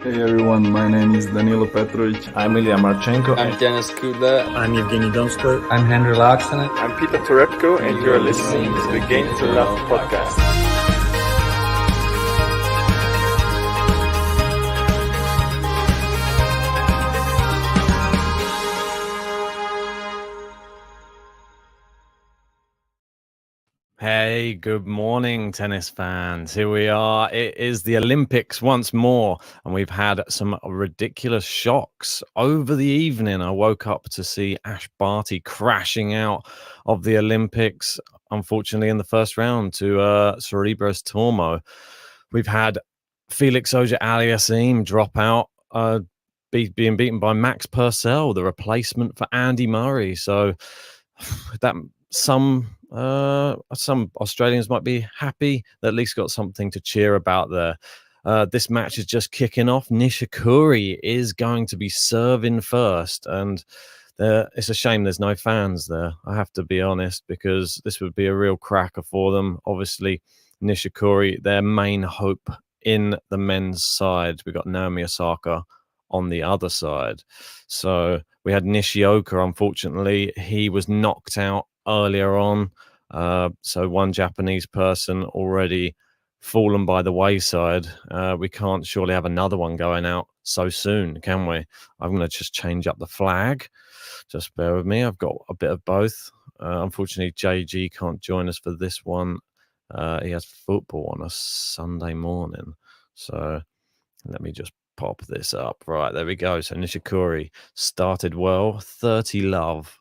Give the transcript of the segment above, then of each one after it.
Hey everyone, my name is Danilo Petrovic. I'm Ilya Marchenko. I'm Denis Kudla. I'm Evgeny Donskoy. I'm Henry Laaksonen. I'm Peter Torebko, and you're listening to the Game to Love podcast. Hey, good morning, tennis fans. Here we are. It is the Olympics once more, and we've had some ridiculous shocks over the evening. I woke up to see Ash Barty crashing out of the Olympics, unfortunately, in the first round to Cerebros Tormo. We've had Felix Auger-Aliassime drop out, being beaten by Max Purcell, the replacement for Andy Murray. So that some Australians might be happy that at least got something to cheer about there. This match is just kicking off. Nishikori is going to be serving first, and it's a shame there's no fans there. I have to be honest, because this would be a real cracker for them. Obviously, Nishikori, their main hope in the men's side. We've got Naomi Osaka on the other side. So we had Nishioka, unfortunately. He was knocked out earlier on. So one Japanese person already fallen by the wayside. We can't surely have another one going out so soon, can we? I'm going to just change up the flag. Just bear with me. I've got a bit of both. Unfortunately, JG can't join us for this one. He has football on a Sunday morning. So let me just pop this up. Right, there we go. So Nishikori started well. 30 love.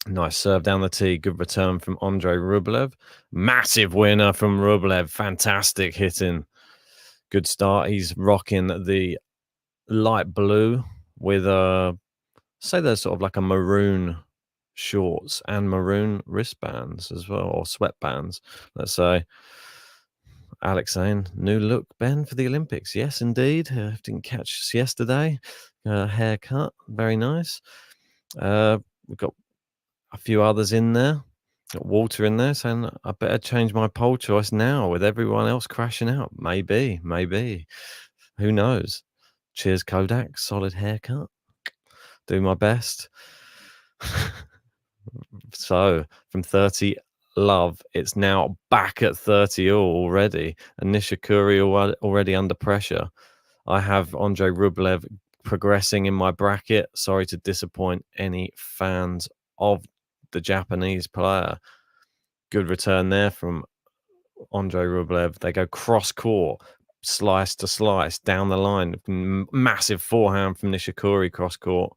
Nice serve down the tee. Good return from Andrey Rublev. Massive winner from Rublev. Fantastic hitting. Good start. He's rocking the light blue with say there's sort of like a maroon shorts and maroon wristbands as well, or sweatbands, let's say. Alex saying, new look, Ben, for the Olympics. Yes, indeed. Didn't catch us yesterday. Haircut. Very nice. We've got a few others in there. Got Walter in there saying, I better change my poll choice now with everyone else crashing out. Maybe. Who knows? Cheers, Kodak. Solid haircut. Do my best. So from 30 love, it's now back at 30 all already, and Nishikori already under pressure. I have Andrey Rublev progressing in my bracket. Sorry to disappoint any fans of the Japanese player. Good return there from Andrey Rublev. They go cross court, slice to slice down the line. Massive forehand from Nishikori cross court,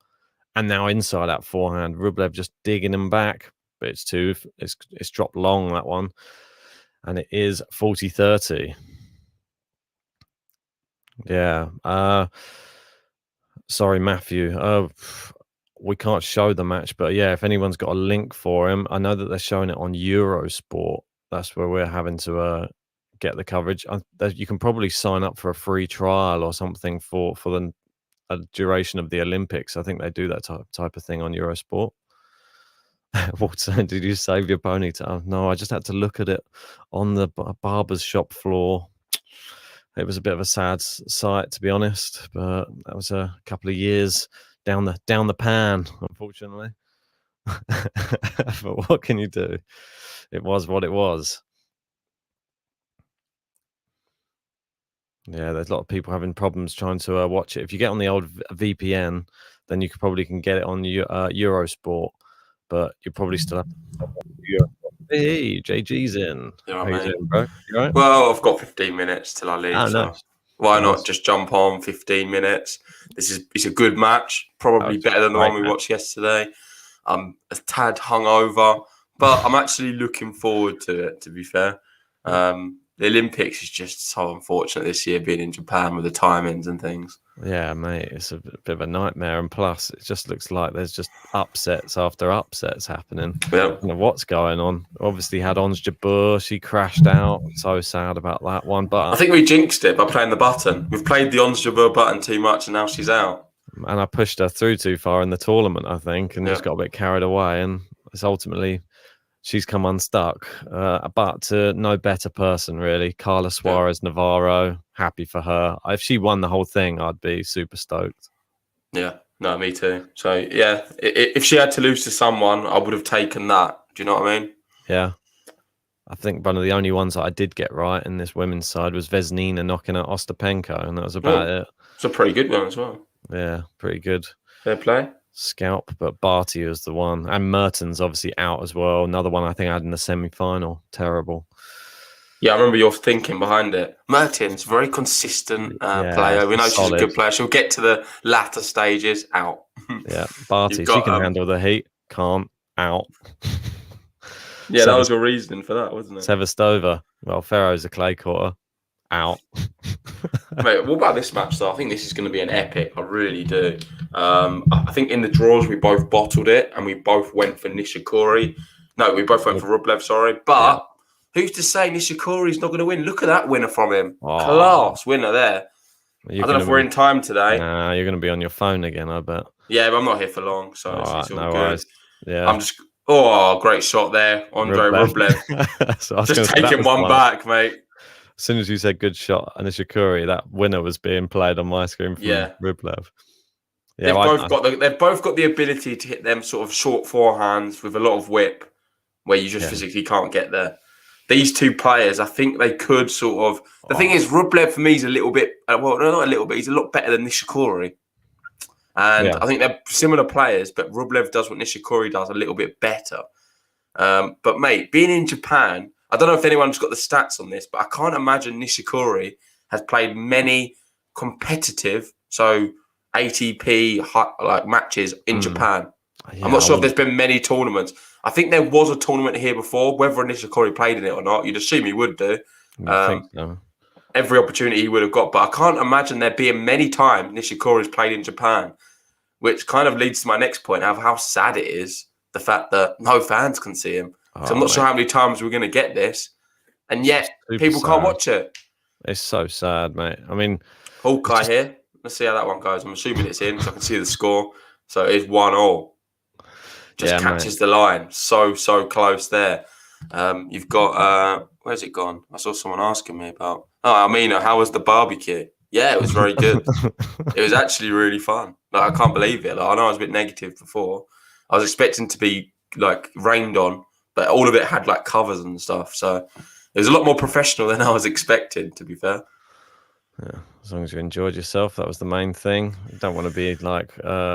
and now inside that forehand, Rublev just digging him back, but it's dropped long, that one, and it is 40-30. Yeah. Sorry, Matthew. We can't show the match, but yeah, if anyone's got a link for him, I know that they're showing it on Eurosport. That's where we're having to get the coverage. You can probably sign up for a free trial or something for the duration of the Olympics. I think they do that type of thing on Eurosport. Did you save your ponytail? No, I just had to look at it on the barber's shop floor. It was a bit of a sad sight, to be honest, but that was a couple of years down the pan, unfortunately. But what can you do? It was what it was. Yeah, there's a lot of people having problems trying to watch it. If you get on the old VPN, then you probably can get it on Eurosport, but you probably still have to. Hey, JG's in. Yeah, How you doing, bro? You all right? Well, I've got 15 minutes till I leave. Oh, so nice. why not just jump on 15 minutes? It's a good match, probably better than the one we watched yesterday. I'm a tad hungover, but I'm actually looking forward to it, to be fair. The Olympics is just so unfortunate this year, being in Japan with the timings and things. Yeah, mate, it's a bit of a nightmare. And plus, it just looks like there's just upsets after upsets happening. Yep. I don't know what's going on. Obviously, had Ons Jabeur. She crashed out. So sad about that one. But I think we jinxed it by playing the button. We've played the Ons Jabeur button too much, and now she's out. And I pushed her through too far in the tournament, I think, and just got a bit carried away. And it's ultimately... she's come unstuck, but to no better person, really. Carla Suarez Navarro, happy for her. If she won the whole thing, I'd be super stoked. Yeah, no, me too. So, yeah, if she had to lose to someone, I would have taken that. Do you know what I mean? Yeah. I think one of the only ones that I did get right in this women's side was Vesnina knocking out Ostapenko, and that was about it. It's a pretty good one as well. Yeah, pretty good. Fair play. Scalp, but Barty was the one, and Mertens obviously out as well. Another one I think I had in the semi-final. Terrible. Yeah, I remember your thinking behind it. Mertens, very consistent player. We know she's a good player. She'll get to the latter stages. Out. Yeah, Barty, she can handle the heat. Can't. Out. Yeah, that was your reasoning for that, wasn't it? Sevastova. Well, Ferro's a clay quarter. Out. Mate, what about this match, though? I think this is going to be an epic. I really do. I think in the draws, we both bottled it, and we both went for Nishikori. No, we both went for Rublev, sorry. But who's to say Nishikori's not going to win? Look at that winner from him. Class winner there. I don't know if we're in time today. Nah, you're going to be on your phone again, I bet. Yeah, but I'm not here for long, so it's all good. Worries. Yeah. I'm just... Oh, great shot there. Andrey Rublev. So just taking one back, mate. As soon as you said good shot, Nishikori, that winner was being played on my screen from Rublev. Yeah, they've both got the ability to hit them sort of short forehands with a lot of whip, where you just physically can't get there. These two players, I think they could sort of. The thing is, Rublev for me is a little bit. Well, not a little bit. He's a lot better than Nishikori, and I think they're similar players. But Rublev does what Nishikori does a little bit better. But mate, being in Japan. I don't know if anyone's got the stats on this, but I can't imagine Nishikori has played many competitive, so ATP matches in Japan. Yeah, I'm not sure if there's been many tournaments. I think there was a tournament here before. Whether Nishikori played in it or not, you'd assume he would do. I think so. Every opportunity he would have got, but I can't imagine there being many times Nishikori's played in Japan, which kind of leads to my next point of how sad it is, the fact that no fans can see him. So I'm not sure how many times we're going to get this, and yet people can't watch it. It's so sad, mate. I mean, Hawkeye here. Let's see how that one goes. I'm assuming it's in, so I can see the score. So it is 1-1. Just catches the line. So close there. You've got where's it gone? I saw someone asking me about. Oh, Amina, how was the barbecue? Yeah, it was very good. It was actually really fun. Like, I can't believe it. Like, I know I was a bit negative before. I was expecting to be like rained on, but all of it had like covers and stuff. So it was a lot more professional than I was expecting, to be fair. Yeah, as long as you enjoyed yourself, that was the main thing. You don't want to be like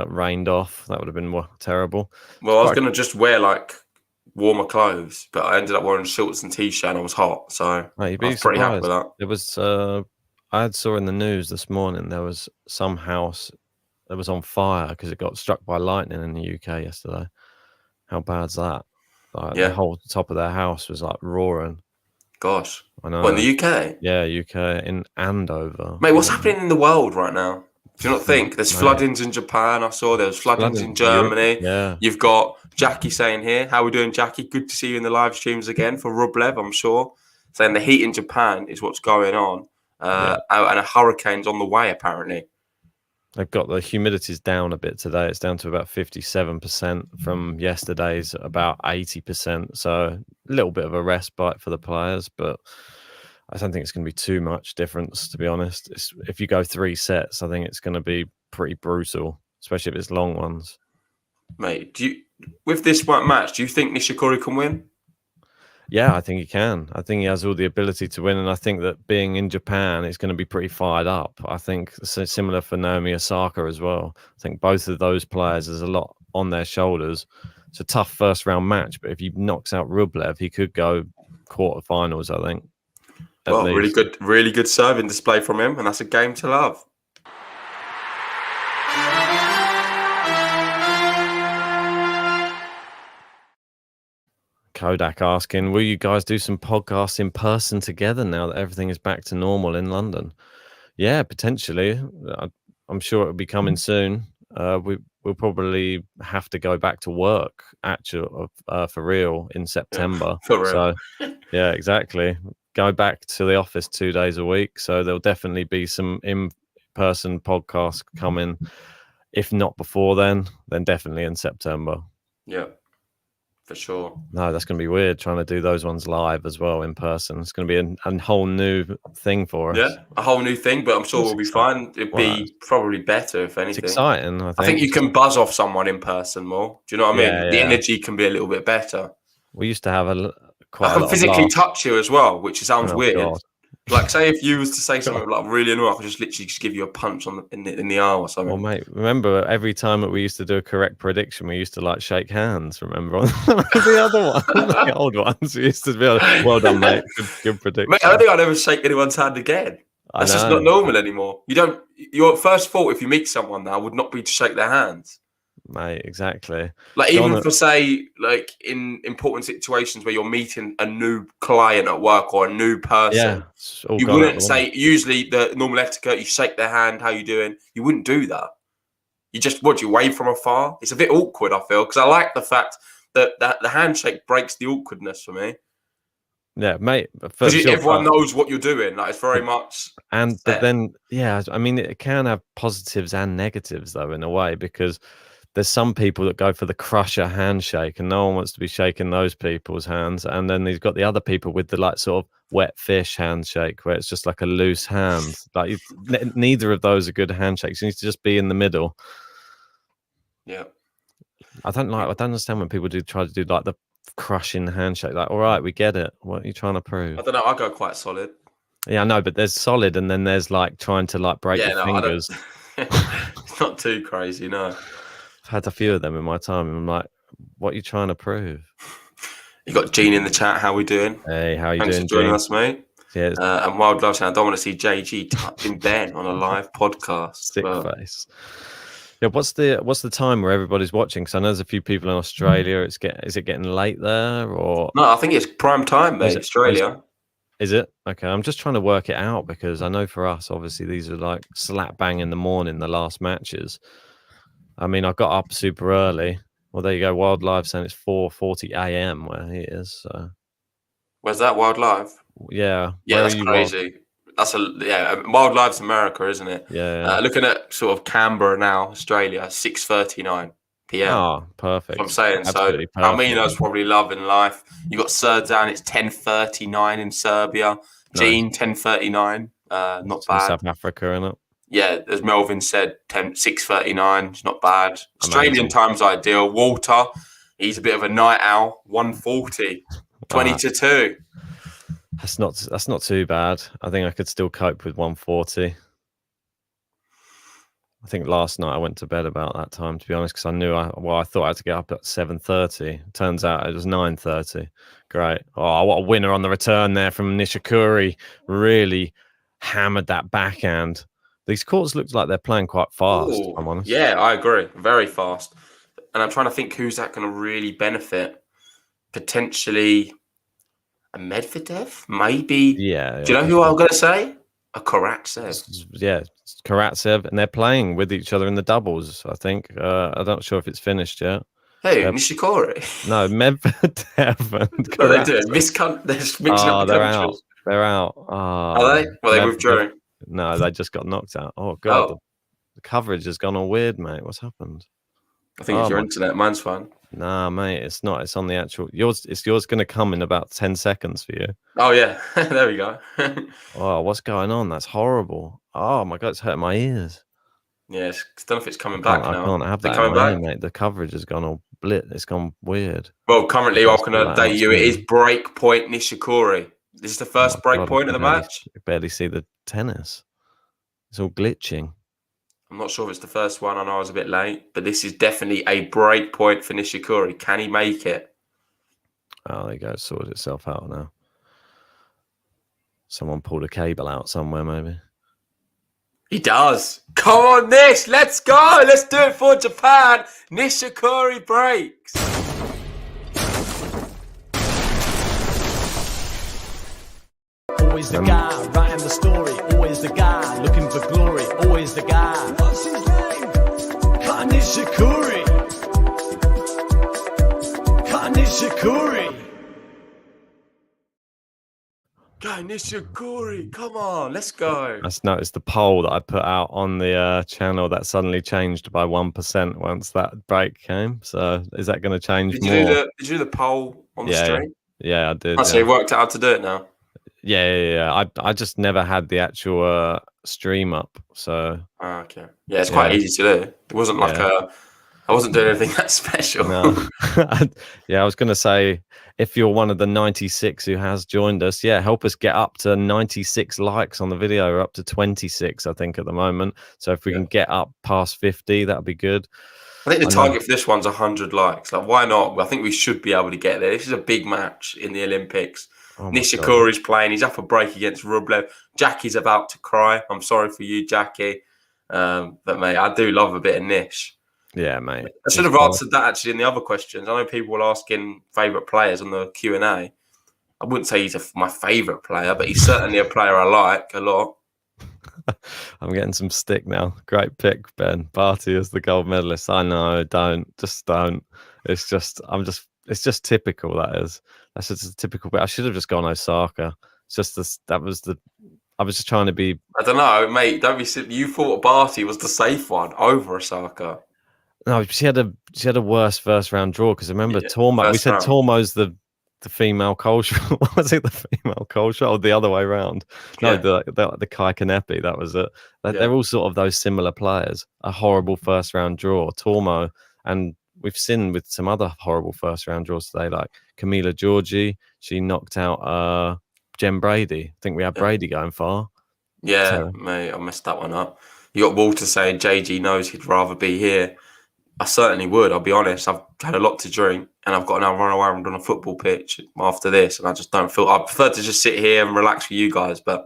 rained off. That would have been more terrible. Well, I was going to just wear like warmer clothes, but I ended up wearing shorts and t-shirt and I was hot. So Mate, I was pretty happy with that. It was, I saw in the news this morning, there was some house that was on fire because it got struck by lightning in the UK yesterday. How bad's that? Like, the whole top of their house was like roaring. Gosh. I know. What, in the UK? Yeah, UK, in Andover. Mate, what's happening in the world right now? Do you not think? There's floodings in Japan, I saw. There was floodings in Germany. Yeah. You've got Jackie saying here, how are we doing, Jackie? Good to see you in the live streams again for Rublev, I'm sure. Saying the heat in Japan is what's going on. And a hurricane's on the way, apparently. They've got the humidity's down a bit today. It's down to about 57% from yesterday's about 80%. So a little bit of a respite for the players, but I don't think it's going to be too much difference, to be honest. If you go 3 sets, I think it's going to be pretty brutal, especially if it's long ones. Mate, with this match, do you think Nishikori can win? Yeah, I think he can. I think he has all the ability to win, and I think that being in Japan, it's going to be pretty fired up. I think similar for Naomi Osaka as well. I think both of those players, there's a lot on their shoulders. It's a tough first round match, but if he knocks out Rublev, he could go quarterfinals, I think. Well, really good serving display from him, and that's a game to love. Kodak asking, will you guys do some podcasts in person together now that everything is back to normal in London? Yeah, potentially. I'm sure it'll be coming soon. We'll probably have to go back to work for real in September. For real. So, yeah, exactly. Go back to the office 2 days a week. So there'll definitely be some in-person podcasts coming. If not before then definitely in September. Yeah. For sure. No, that's going to be weird trying to do those ones live as well in person. It's going to be a whole new thing for us. Yeah, a whole new thing, but I'm sure we'll be fine. It'd be probably better, if anything. It's exciting, I think. You can buzz off someone in person more. Do you know what I mean? Yeah, the energy can be a little bit better. We used to have I can physically touch you as well, which sounds weird. God. Like, say if you was to say something like really annoying, I could just literally give you a punch in the arm or something. Well, mate, remember every time that we used to do a correct prediction, we used to like shake hands. Remember the other one, the old ones. We used to be like, well done, mate. Good prediction. Mate, I don't think I'd ever shake anyone's hand again. That's just not normal anymore. Your first thought if you meet someone now would not be to shake their hands. Mate, exactly. Like, even for, say, like in important situations where you're meeting a new client at work or a new person, you wouldn't say, usually the normal etiquette, you shake their hand, how you doing? You wouldn't do that. You just, you wave from afar? It's a bit awkward, I feel, because I like the fact that the handshake breaks the awkwardness for me. Yeah, mate. Because everyone knows what you're doing. Like, it's very much. But then, yeah, I mean, it can have positives and negatives, though, in a way, because there's some people that go for the crusher handshake and no one wants to be shaking those people's hands. And then he's got the other people with the like sort of wet fish handshake where it's just like a loose hand. Like neither of those are good handshakes. You need to just be in the middle. Yeah. I don't understand when people try to do like the crushing handshake. Like, all right, we get it. What are you trying to prove? I don't know. I go quite solid. Yeah, I know, but there's solid and then there's like trying to like break your fingers. It's not too crazy, no. I've had a few of them in my time, and I'm like, what are you trying to prove? You got Gene in the chat. How we doing? Hey, how you doing? Thanks for joining us, mate. Yeah, and Wildlife saying, I don't want to see JG touching Ben on a live podcast. Sick face. Yeah, what's the time where everybody's watching? Because I know there's a few people in Australia. Is it getting late there, or no? I think it's prime time, mate. Australia. Is it? Okay, I'm just trying to work it out because I know for us, obviously, these are like slap bang in the morning, the last matches. I mean, I got up super early. Well, there you go. Wildlife saying it's 4:40 a.m. where he is. So. Where's that, Wildlife? Yeah. Yeah, that's crazy. Wildlife's America, isn't it? Yeah. Looking at sort of Canberra now, Australia, 6:39 p.m. Oh, perfect. I'm saying. Absolutely so. Almina's probably loving life. You got Serdan. It's 10:39 in Serbia. Gene 10:39. Not bad. South Africa, isn't it? Yeah, as Melvin said, 6:39. It's not bad. Australian time's ideal. Walter, He's a bit of a night owl. 140, 20-2. That's not too bad. I think I could still cope with 140. I think last night I went to bed about that time, to be honest, because I knew I thought I had to get up at 7:30. Turns out it was 9:30. Great. Oh, what a winner on the return there from Nishikori. Really hammered that backhand. These courts look like they're playing quite fast, if I'm honest. Yeah, I agree. Very fast. And I'm trying to think who's that going to really benefit. Potentially a Medvedev, maybe. Yeah. Do you know who I'm going to say? A Karatsev. Yeah, Karatsev, and they're playing with each other in the doubles, I think. I'm not sure if it's finished yet. Hey, Nishikori. No, Medvedev and What are they doing? They're just mixing up the countries. They're out. Are they? Well, they withdrew. No, they just got knocked out. Oh, God. The coverage has gone all weird, mate. What's happened? I think it's your internet. Mine's fine. Nah, mate, it's not. It's on the actual. Yours going to come in about 10 seconds for you. Oh, yeah. There we go. Oh, what's going on? That's horrible. Oh, my God, it's hurting my ears. Yeah, I don't know if it's coming back now. I can't have that in my ear, mate. The coverage has gone all blit. It's gone weird. Well, currently, I can update you. It is break point Nishikori. This is the first break point of the match. I barely see the tennis. It's all glitching. I'm not sure if it's the first one. I know I was a bit late, but this is definitely a break point for Nishikori. Can he make it? Oh, there you go. It sorted itself out now. Someone pulled a cable out somewhere, maybe. He does. Come on, Nish. Let's go. Let's do it for Japan. Nishikori breaks. Always the guy writing the story. Always the guy looking for glory. Always the guy. What's his name? Nishikori. Nishikori. Go Nishikori. Come on. Let's go. I just noticed the poll that I put out on the channel that suddenly changed by 1% once that break came. So is that going to change more? Did you do the poll on the stream? Yeah, I did. So you worked out how to do it now? Yeah. I just never had the actual stream up. So okay. Yeah, it's quite easy to do. It wasn't like I wasn't doing anything that special. No. Yeah, I was going to say, if you're one of the 96 who has joined us, help us get up to 96 likes on the video. We're up to 26, I think, at the moment. So if we can get up past 50, that'd be good. I think the target for this one's 100 likes. Like, why not? I think we should be able to get there. This is a big match in the Olympics. Nishikori's playing. He's up a break against Rublev. Jackie's about to cry. I'm sorry for you, Jackie. But, mate, I do love a bit of Nish. Yeah, mate. I should have answered that actually in the other questions. I know people were asking favourite players on the Q&A. I wouldn't say he's my favourite player, but he's certainly a player I like a lot. I'm getting some stick now. Great pick, Ben. Barty as the gold medalist. I know, don't. It's just typical, that is. That's just a typical bit. I should have just gone Osaka. It's just I was just trying to be. I don't know, mate. Don't be silly. You thought Barty was the safe one over Osaka. No, she had a worse first round draw because remember Tormo. We said Tormo's the female cultural. Was it the female cultural or the other way around? No, the Kai Kanepi. That was it. They're all sort of those similar players. A horrible first round draw, Tormo, and we've seen with some other horrible first round draws today, like Camila Giorgi. She knocked out Jen Brady. I think we had Brady going far. Yeah, mate, I messed that one up. You got Walter saying JG knows he'd rather be here. I certainly would. I'll be honest. I've had a lot to drink, and I've got to now run around on a football pitch after this, and I just don't feel. I prefer to just sit here and relax with you guys, but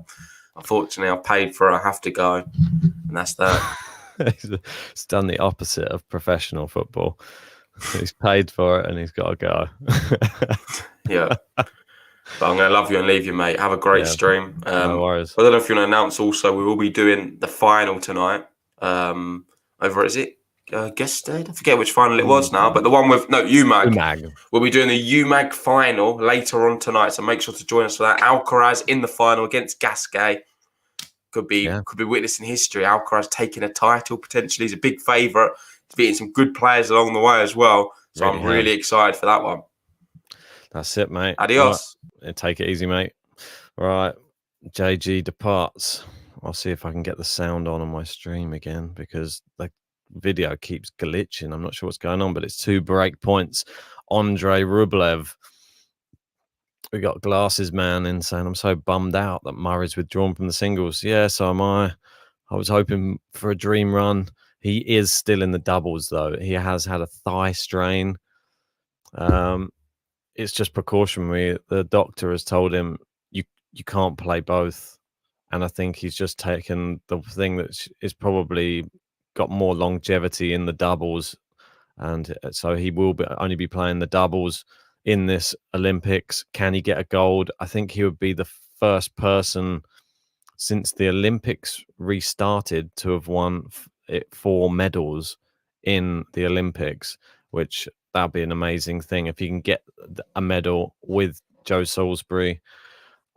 unfortunately, I paid for it. I have to go, and that's that. He's done the opposite of professional football. He's paid for it, and he's got to go. Yeah. But I'm going to love you and leave you, mate. Have a great stream. No worries. I don't know if you want to announce also, we will be doing the final tonight. Over, is it? Gested? I forget which final it was now, but the one with UMAG. We'll be doing the UMAG final later on tonight, so make sure to join us for that. Alcaraz in the final against Gasquet. Could be witnessing history. Alcaraz taking a title potentially. He's a big favourite. He's beating some good players along the way as well. So I'm really excited for that one. That's it, mate. Adios. Right. Take it easy, mate. All right. JG departs. I'll see if I can get the sound on my stream again because the video keeps glitching. I'm not sure what's going on, but it's 2 break points Andrey Rublev. We got Glasses Man in saying, I'm so bummed out that Murray's withdrawn from the singles. Yeah, so am I. I was hoping for a dream run. He is still in the doubles, though. He has had a thigh strain. It's just precautionary. The doctor has told him you can't play both. And I think he's just taken the thing that is probably got more longevity in the doubles. And so he will only be playing the doubles in this Olympics. Can he get a gold? I think he would be the first person since the Olympics restarted to have won 4 medals in the Olympics, which that'd be an amazing thing. If he can get a medal with Joe Salisbury,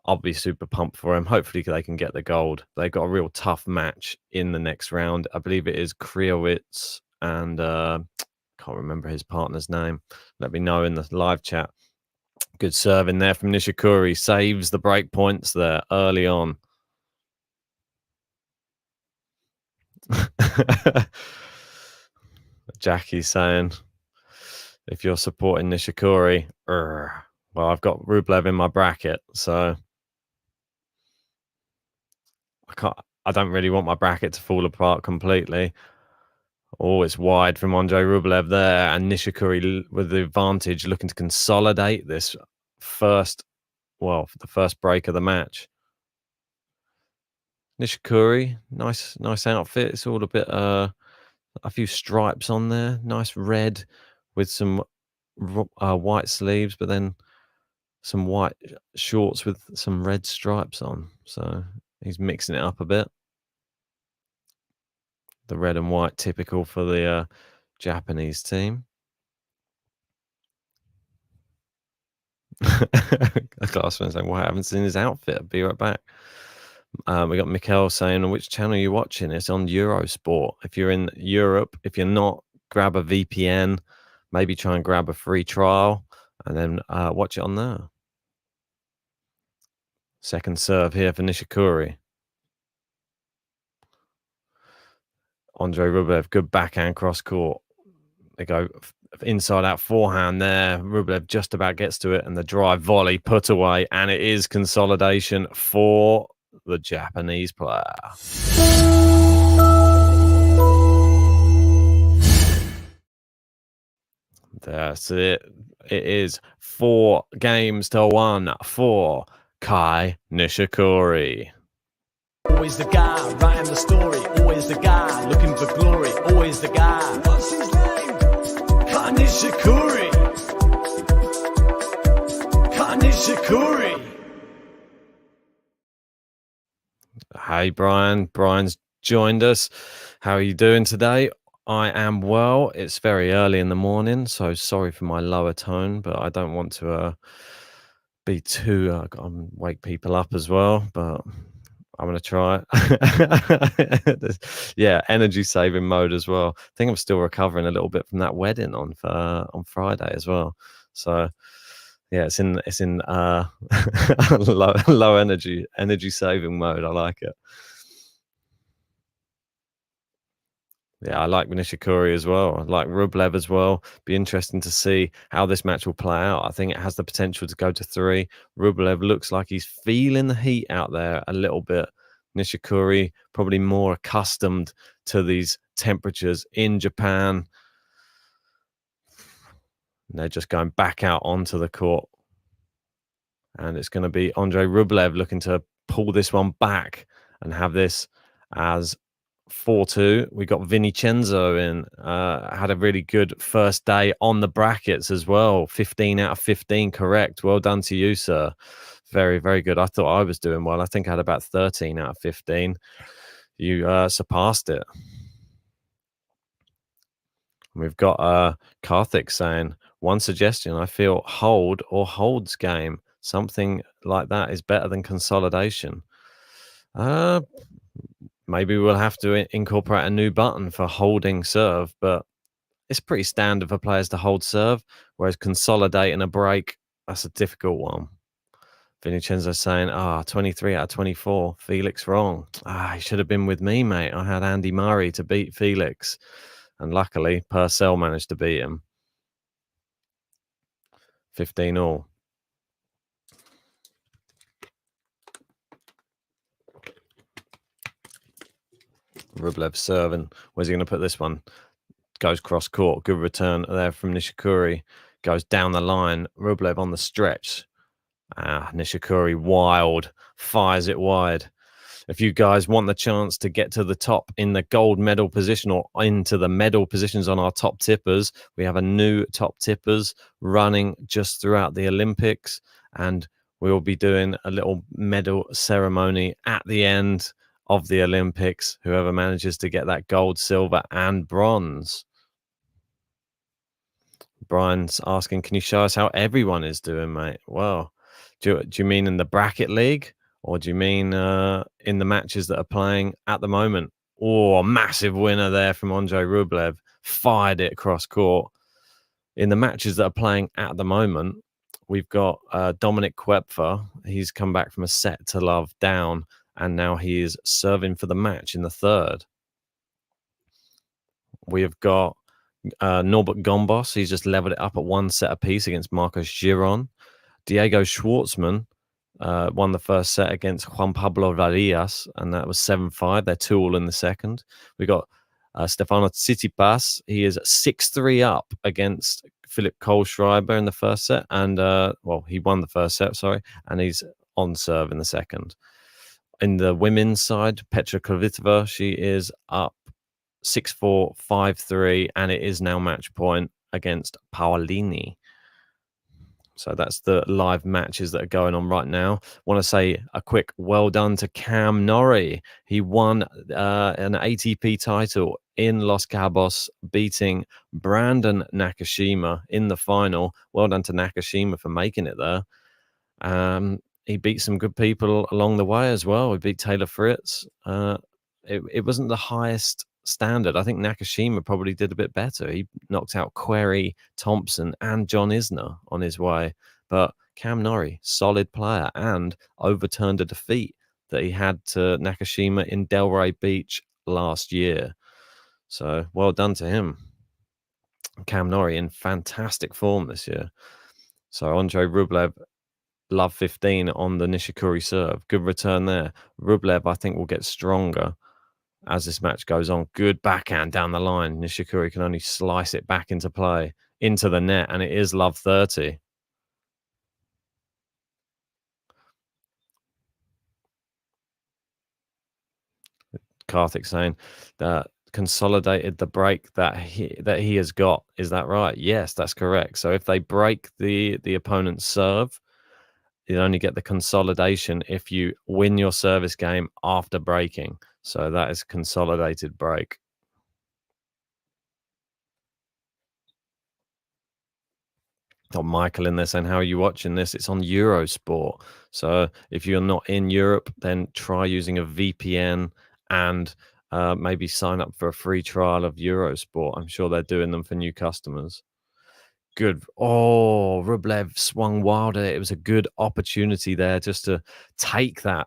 I'll be super pumped for him. Hopefully they can get the gold. They've got a real tough match in the next round. I believe it is Kriowitz and can't remember his partner's name. Let me know in the live chat. Good serve in there from Nishikori. Saves the break points there early on. Jackie saying, if you're supporting Nishikori, well, I've got Rublev in my bracket, so I don't really want my bracket to fall apart completely. Oh, it's wide from Andrey Rublev there, and Nishikori with the advantage, looking to consolidate this the first break of the match. Nishikori, nice outfit. It's all a bit a few stripes on there, nice red with some white sleeves, but then some white shorts with some red stripes on. So he's mixing it up a bit. The red and white, typical for the Japanese team. A classman saying, well, I haven't seen his outfit. I'll be right back. We got Mikkel saying, which channel are you watching? It's on Eurosport. If you're in Europe, if you're not, grab a VPN, maybe try and grab a free trial, and then watch it on there. Second serve here for Nishikori. Andrey Rublev, good backhand cross court. They go inside out forehand there. Rublev just about gets to it, and the drive volley put away, and it is consolidation for the Japanese player. That's it. It is 4-1 for Kai Nishikori. Always the guy writing the story, always the guy looking for glory, always the guy. What's his name? Kai Nishikori. Kai Nishikori. Hey, Brian. Brian's joined us. How are you doing today? I am well. It's very early in the morning, so sorry for my lower tone, but I don't want to be too wake people up as well, but I'm going to try it. Yeah, energy saving mode as well. I think I'm still recovering a little bit from that wedding on Friday as well. So yeah, it's in low energy saving mode. I like it. Yeah, I like Nishikori as well. I like Rublev as well. Be interesting to see how this match will play out. I think it has the potential to go to 3. Rublev looks like he's feeling the heat out there a little bit. Nishikori probably more accustomed to these temperatures in Japan. And they're just going back out onto the court. And it's going to be Andrey Rublev looking to pull this one back and have this as 4-2. We got Vincenzo in, had a really good first day on the brackets as well. 15 out of 15 correct. Well done to you, sir. Very, very good. I thought I was doing well. I think I had about 13 out of 15. You surpassed it. We've got Karthik saying, one suggestion, I feel hold or holds game. Something like that is better than consolidation. Maybe we'll have to incorporate a new button for holding serve, but it's pretty standard for players to hold serve, whereas consolidate in a break, that's a difficult one. Vincenzo saying, 23 out of 24. Felix wrong. He should have been with me, mate. I had Andy Murray to beat Felix. And luckily, Purcell managed to beat him. 15 all. Rublev serving. Where's he going to put this one? Goes cross court. Good return there from Nishikori. Goes down the line. Rublev on the stretch. Nishikori wild. Fires it wide. If you guys want the chance to get to the top in the gold medal position or into the medal positions on our top tippers, we have a new top tippers running just throughout the Olympics. And we will be doing a little medal ceremony at the end of the Olympics. Whoever manages to get that gold, silver, and bronze. Brian's asking, can you show us how everyone is doing, mate? Well, do you mean in the bracket league? Or do you mean in the matches that are playing at the moment? Oh, a massive winner there from Andrey Rublev. Fired it across court. In the matches that are playing at the moment, we've got Dominic Koepfer. He's come back from a set to love down, and now he is serving for the match in the third. We have got Norbert Gombos. He's just leveled it up at 1 set apiece against Marcos Giron. Diego Schwartzman won the first set against Juan Pablo Varillas, and that was 7-5. They're 2 all in the second. We got Stefano Tsitsipas. He is 6-3 up against Philip Kohlschreiber in the first set, and he won the first set, and he's on serve in the second. In the women's side, Petra Kvitova, she is up 6-4, 5-3, and it is now match point against Paolini. So that's the live matches that are going on right now. Want to say a quick well done to Cam Norrie. He won an ATP title in Los Cabos, beating Brandon Nakashima in the final. Well done to Nakashima for making it there. He beat some good people along the way as well. He beat Taylor Fritz. It wasn't the highest standard. I think Nakashima probably did a bit better. He knocked out Querrey Thompson and John Isner on his way. But Cam Norrie, solid player, and overturned a defeat that he had to Nakashima in Delray Beach last year. So well done to him. Cam Norrie in fantastic form this year. So Andrey Rublev, love 15 on the Nishikori serve. Good return there. Rublev, I think, will get stronger as this match goes on. Good backhand down the line. Nishikori can only slice it back into play, into the net, and it is love 30. Karthik saying that consolidated the break that he has got. Is that right? Yes, that's correct. So if they break the opponent's serve, you only get the consolidation if you win your service game after breaking. So that is consolidated break. Got Michael in there saying, how are you watching this? It's on Eurosport. So if you're not in Europe, then try using a VPN and maybe sign up for a free trial of Eurosport. I'm sure they're doing them for new customers. Good. Oh, Rublev swung wilder. It was a good opportunity there just to take that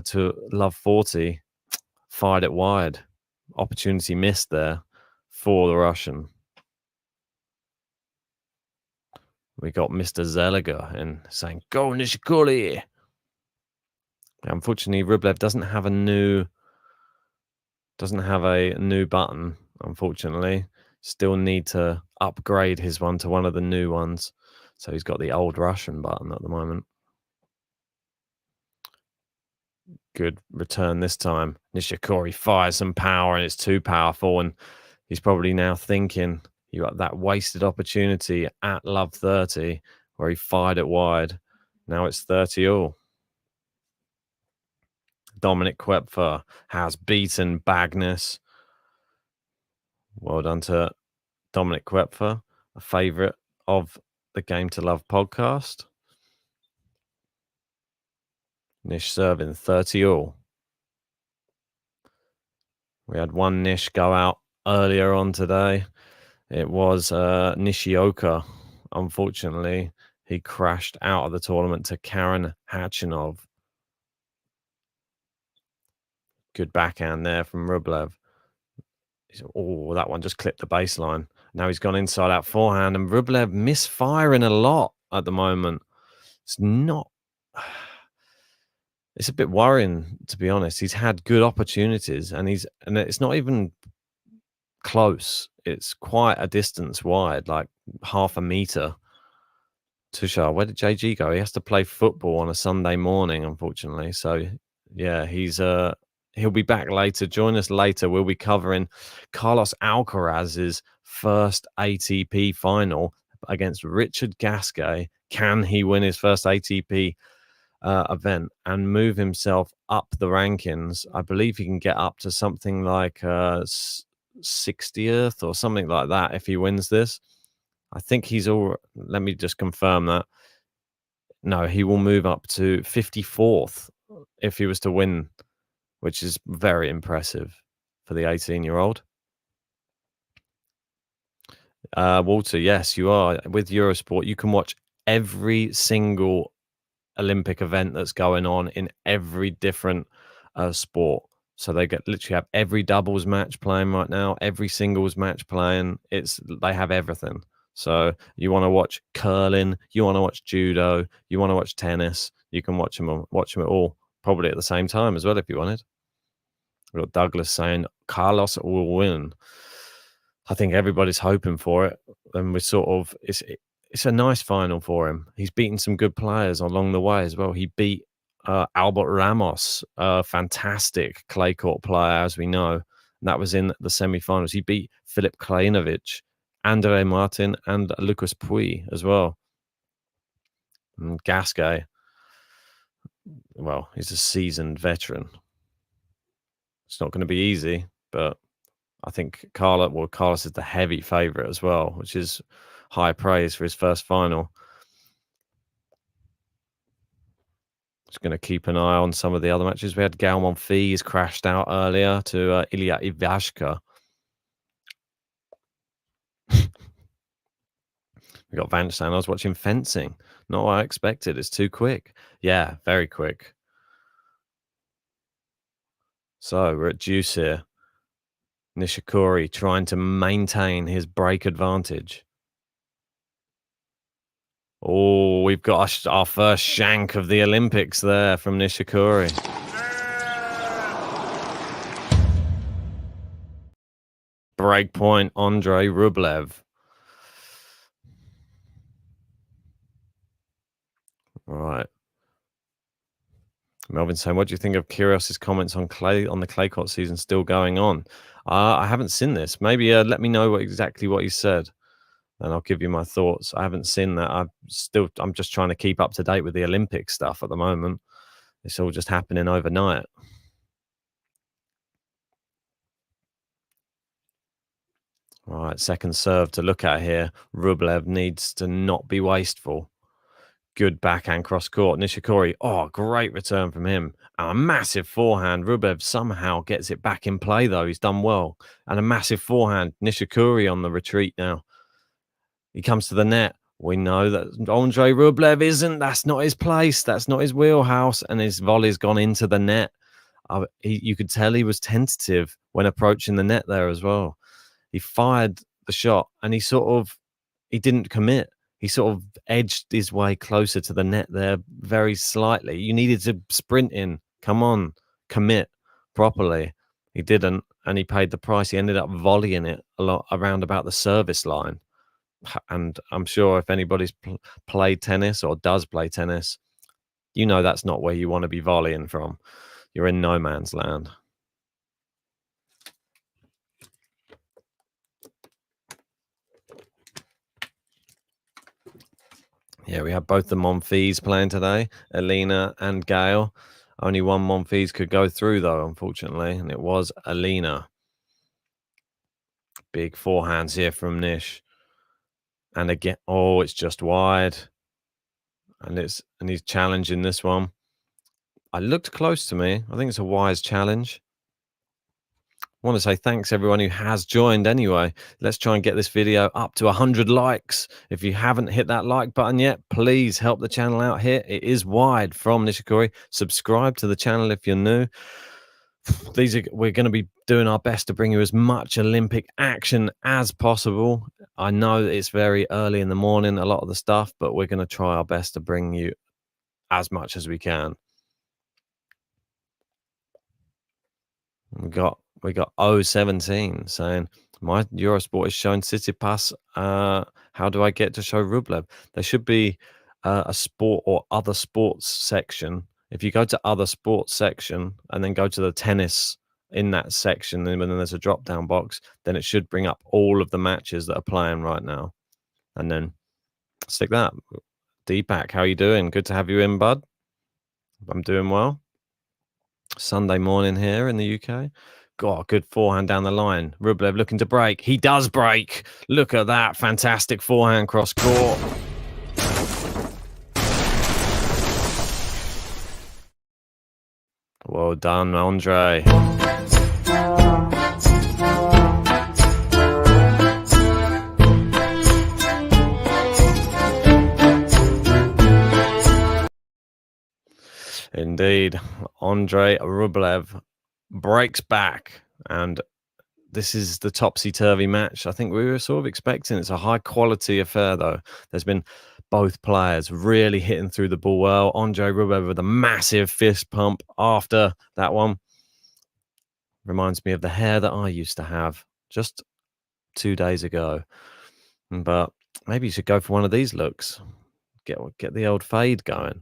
to love 40. Fired it wide. Opportunity missed there for the Russian. We got Mr. Zeliger in saying, go Nishikori. Unfortunately, Rublev doesn't have a new button, unfortunately. Still need to upgrade his one to one of the new ones. So he's got the old Russian button at the moment. Good return this time. Nishikori fires some power, and it's too powerful. And he's probably now thinking, you got that wasted opportunity at love 30 where he fired it wide. Now it's 30 all. Dominic Koepfer has beaten Bagnes. Well done to Dominic Koepfer, a favourite of the Game to Love podcast. Nish serving 30 all. We had one Nish go out earlier on today. It was Nishioka. Unfortunately, he crashed out of the tournament to Karen Hachinov. Good backhand there from Rublev. Oh, that one just clipped the baseline. Now he's gone inside out forehand, and Rublev misfiring a lot at the moment. It's not. It's a bit worrying, to be honest. He's had good opportunities, and it's not even close. It's quite a distance wide, like half a meter. Tushar, where did JG go? He has to play football on a Sunday morning, unfortunately. So yeah, he'll be back later. Join us later. We'll be covering Carlos Alcaraz's first ATP final against Richard Gasquet. Can he win his first ATP event and move himself up the rankings? I believe he can get up to something like 60th or something like that if he wins this. I think he's all. Let me just confirm that. No, he will move up to 54th if he was to win, which is very impressive for the 18-year-old. Walter, yes, you are. With Eurosport, you can watch every single Olympic event that's going on in every different sport. So they literally have every doubles match playing right now, every singles match playing. They have everything. So you want to watch curling, you want to watch judo, you want to watch tennis, you can watch them all probably at the same time as well if you wanted. We've got Douglas saying Carlos will win. I think everybody's hoping for it, and we're sort of it's a nice final for him. He's beaten some good players along the way as well. He beat Albert Ramos, a fantastic clay court player, as we know. And that was in the semi-finals. He beat Filip Krajinovic, Andrey Martin, and Lucas Pouille as well. And Gasquet, well, he's a seasoned veteran. It's not going to be easy, but I think Carlos is the heavy favourite as well, which is high praise for his first final. Just going to keep an eye on some of the other matches. We had Gael Monfils crashed out earlier to Ilya Ivashka. We got Vanstein. I was watching fencing. Not what I expected. It's too quick. Yeah, very quick. So we're at deuce here. Nishikori trying to maintain his break advantage. Oh, we've got our first shank of the Olympics there from Nishikori. Break point, Andrey Rublev. All right. Melvin saying, what do you think of Kyrgios's comments on the clay court season still going on? I haven't seen this. Maybe let me know exactly what he said, and I'll give you my thoughts. I haven't seen that. I'm just trying to keep up to date with the Olympic stuff at the moment. It's all just happening overnight. All right, second serve to look at here. Rublev needs to not be wasteful. Good backhand cross court. Nishikori, great return from him. And a massive forehand. Rublev somehow gets it back in play, though. He's done well. And a massive forehand. Nishikori on the retreat now. He comes to the net. We know that Andrey Rublev that's not his place. That's not his wheelhouse. And his volley's gone into the net. You could tell he was tentative when approaching the net there as well. He fired the shot and he didn't commit. He sort of edged his way closer to the net there very slightly. You needed to sprint in. Come on, commit properly. He didn't, and he paid the price. He ended up volleying it a lot around about the service line. And I'm sure if anybody's played tennis or does play tennis, you know that's not where you want to be volleying from. You're in no man's land. Yeah, we have both the Monfils playing today, Alina and Gael. Only one Monfils could go through, though, unfortunately, and it was Alina. Big forehands here from Nish. And again, it's just wide. And he's challenging this one. I looked close to me. I think it's a wise challenge. I want to say thanks everyone who has joined anyway. Let's try and get this video up to 100 likes. If you haven't hit that like button yet, please help the channel out here. It is wide from Nishikori. Subscribe to the channel if you're new. we're going to be doing our best to bring you as much Olympic action as possible. I know that it's very early in the morning, a lot of the stuff, but we're going to try our best to bring you as much as we can. We got 017 saying my Eurosport is showing Tsitsipas. How do I get to show Rublev? There should be a sport or other sports section. If you go to other sports section and then go to the tennis in that section, and then there's a drop down box, then it should bring up all of the matches that are playing right now. And then stick that. Deepak, how you doing? Good to have you in, bud. I'm doing well. Sunday morning here in the UK. God, good forehand down the line. Rublev looking to break. He does break. Look at that. Fantastic forehand cross court. Well done, Andrey. Indeed, Andrey Rublev breaks back, and this is the topsy-turvy match I think we were sort of expecting. It's a high-quality affair, though. There's been both players really hitting through the ball well. Andrey Rublev with a massive fist pump after that one. Reminds me of the hair that I used to have just 2 days ago. But maybe you should go for one of these looks. Get the old fade going.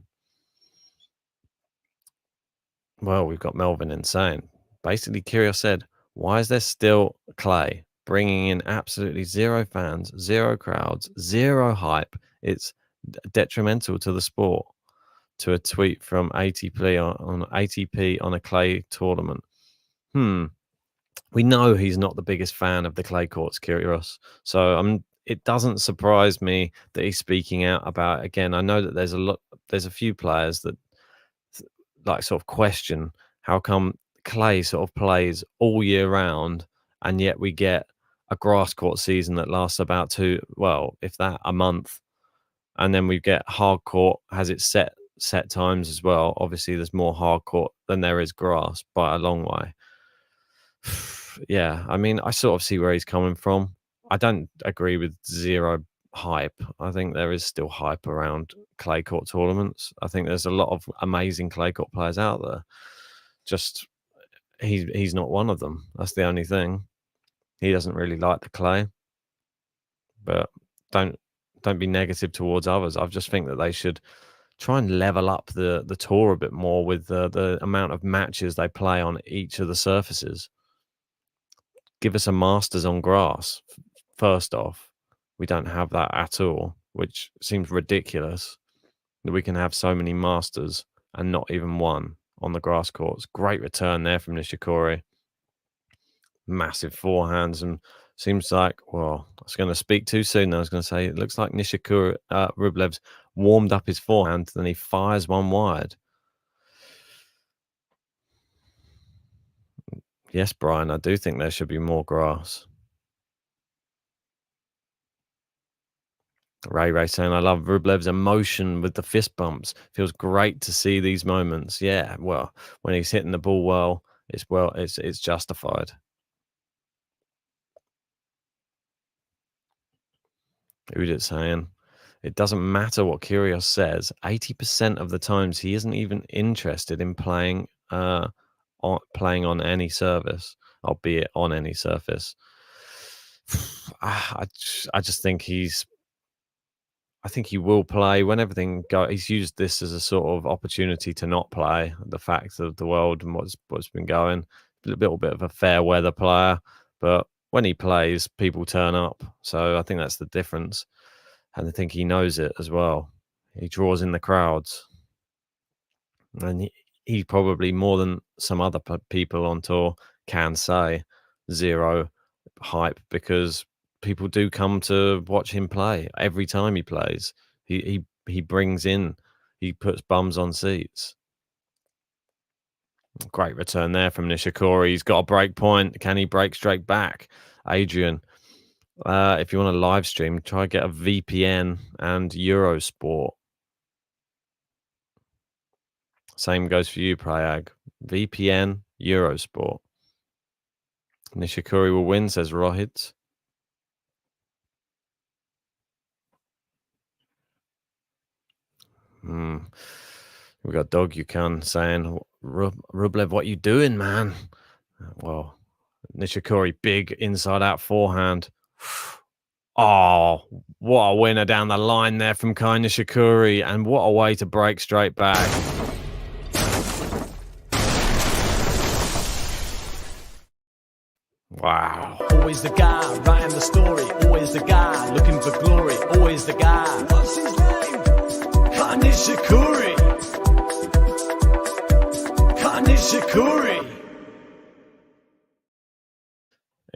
Well, we've got Melvin Insane. Basically, Kyrgios said, why is there still clay? Bringing in absolutely zero fans, zero crowds, zero hype. It's detrimental to the sport. To a tweet from ATP on a clay tournament. We know he's not the biggest fan of the clay courts, Kyrgios. So it doesn't surprise me that he's speaking out about it. Again, I know that there's a few players that like sort of question how come clay sort of plays all year round, and yet we get a grass court season that lasts about a month, and then we get hard court has its set times as well. Obviously, there's more hard court than there is grass by a long way. Yeah, I mean, I sort of see where he's coming from. I don't agree with zero hype. I think there is still hype around clay court tournaments. I think there's a lot of amazing clay court players out there. Just he's not one of them. That's the only thing. He doesn't really like the clay. But don't be negative towards others. I just think that they should try and level up the tour a bit more with the amount of matches they play on each of the surfaces. Give us a Masters on grass. First off, we don't have that at all, which seems ridiculous that we can have so many Masters and not even one on the grass courts. Great return there from Nishikori. Massive forehands, and seems like, well, I was going to speak too soon. I was going to say it looks like Nishikori, Rublev's warmed up his forehand, then he fires one wide. Yes, Brian, I do think there should be more grass. Ray saying, I love Rublev's emotion with the fist bumps. Feels great to see these moments. Yeah, well, when he's hitting the ball it's justified. Udit saying, it doesn't matter what Kyrgios says. 80% of the times he isn't even interested in playing on any service, albeit on any surface. I just think I think he will play when everything goes. He's used this as a sort of opportunity to not play. The fact of the world and what's been going, a little bit of a fair weather player, but when he plays, people turn up. So I think that's the difference, and I think he knows it as well. He draws in the crowds, and he probably more than some other people on tour can say zero hype, because people do come to watch him play every time he plays. He brings in, he puts bums on seats. Great return there from Nishikori. He's got a break point. Can he break straight back? Adrian, if you want to live stream, try get a VPN and Eurosport. Same goes for you, Prayag. VPN, Eurosport. Nishikori will win, says Rohit. We got Dog Yukon saying, Rublev, what you doing, man? Well, Nishikori, big inside-out forehand. Oh, what a winner down the line there from Kai Nishikori, and what a way to break straight back. Wow. Always the guy writing the story, always the guy looking for glory, always the guy. What's his name? Kai Nishikori. Kai Nishikori.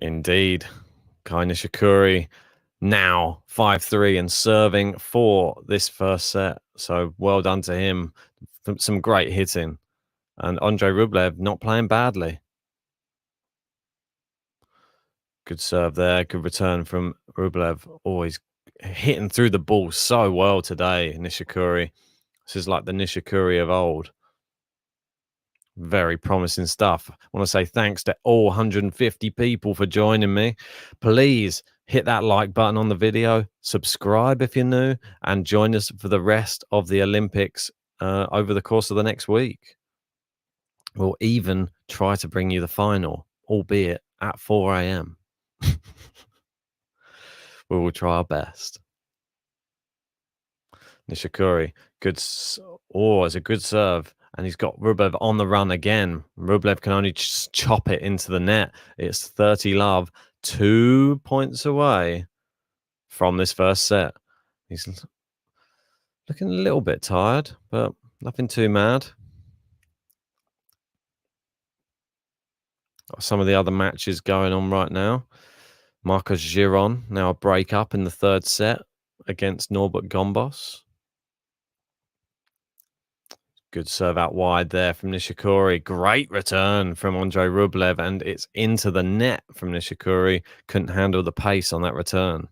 Indeed. Kai Nishikori now 5-3 and serving for this first set. So well done to him. Some great hitting. And Andrey Rublev not playing badly. Good serve there. Good return from Rublev. Always hitting through the ball so well today, Nishikori. This is like the Nishikori of old. Very promising stuff. I want to say thanks to all 150 people for joining me. Please hit that like button on the video. Subscribe if you're new. And join us for the rest of the Olympics over the course of the next week. We'll even try to bring you the final, albeit at 4 a.m. We will try our best. Nishikori, good. Oh, it's a good serve. And he's got Rublev on the run again. Rublev can only just chop it into the net. It's 30-love, 2 points away from this first set. He's looking a little bit tired, but nothing too mad. Got some of the other matches going on right now. Marcos Giron, now a break up in the third set against Norbert Gombos. Good serve out wide there from Nishikori. Great return from Andrey Rublev, and it's into the net from Nishikori. Couldn't handle the pace on that return.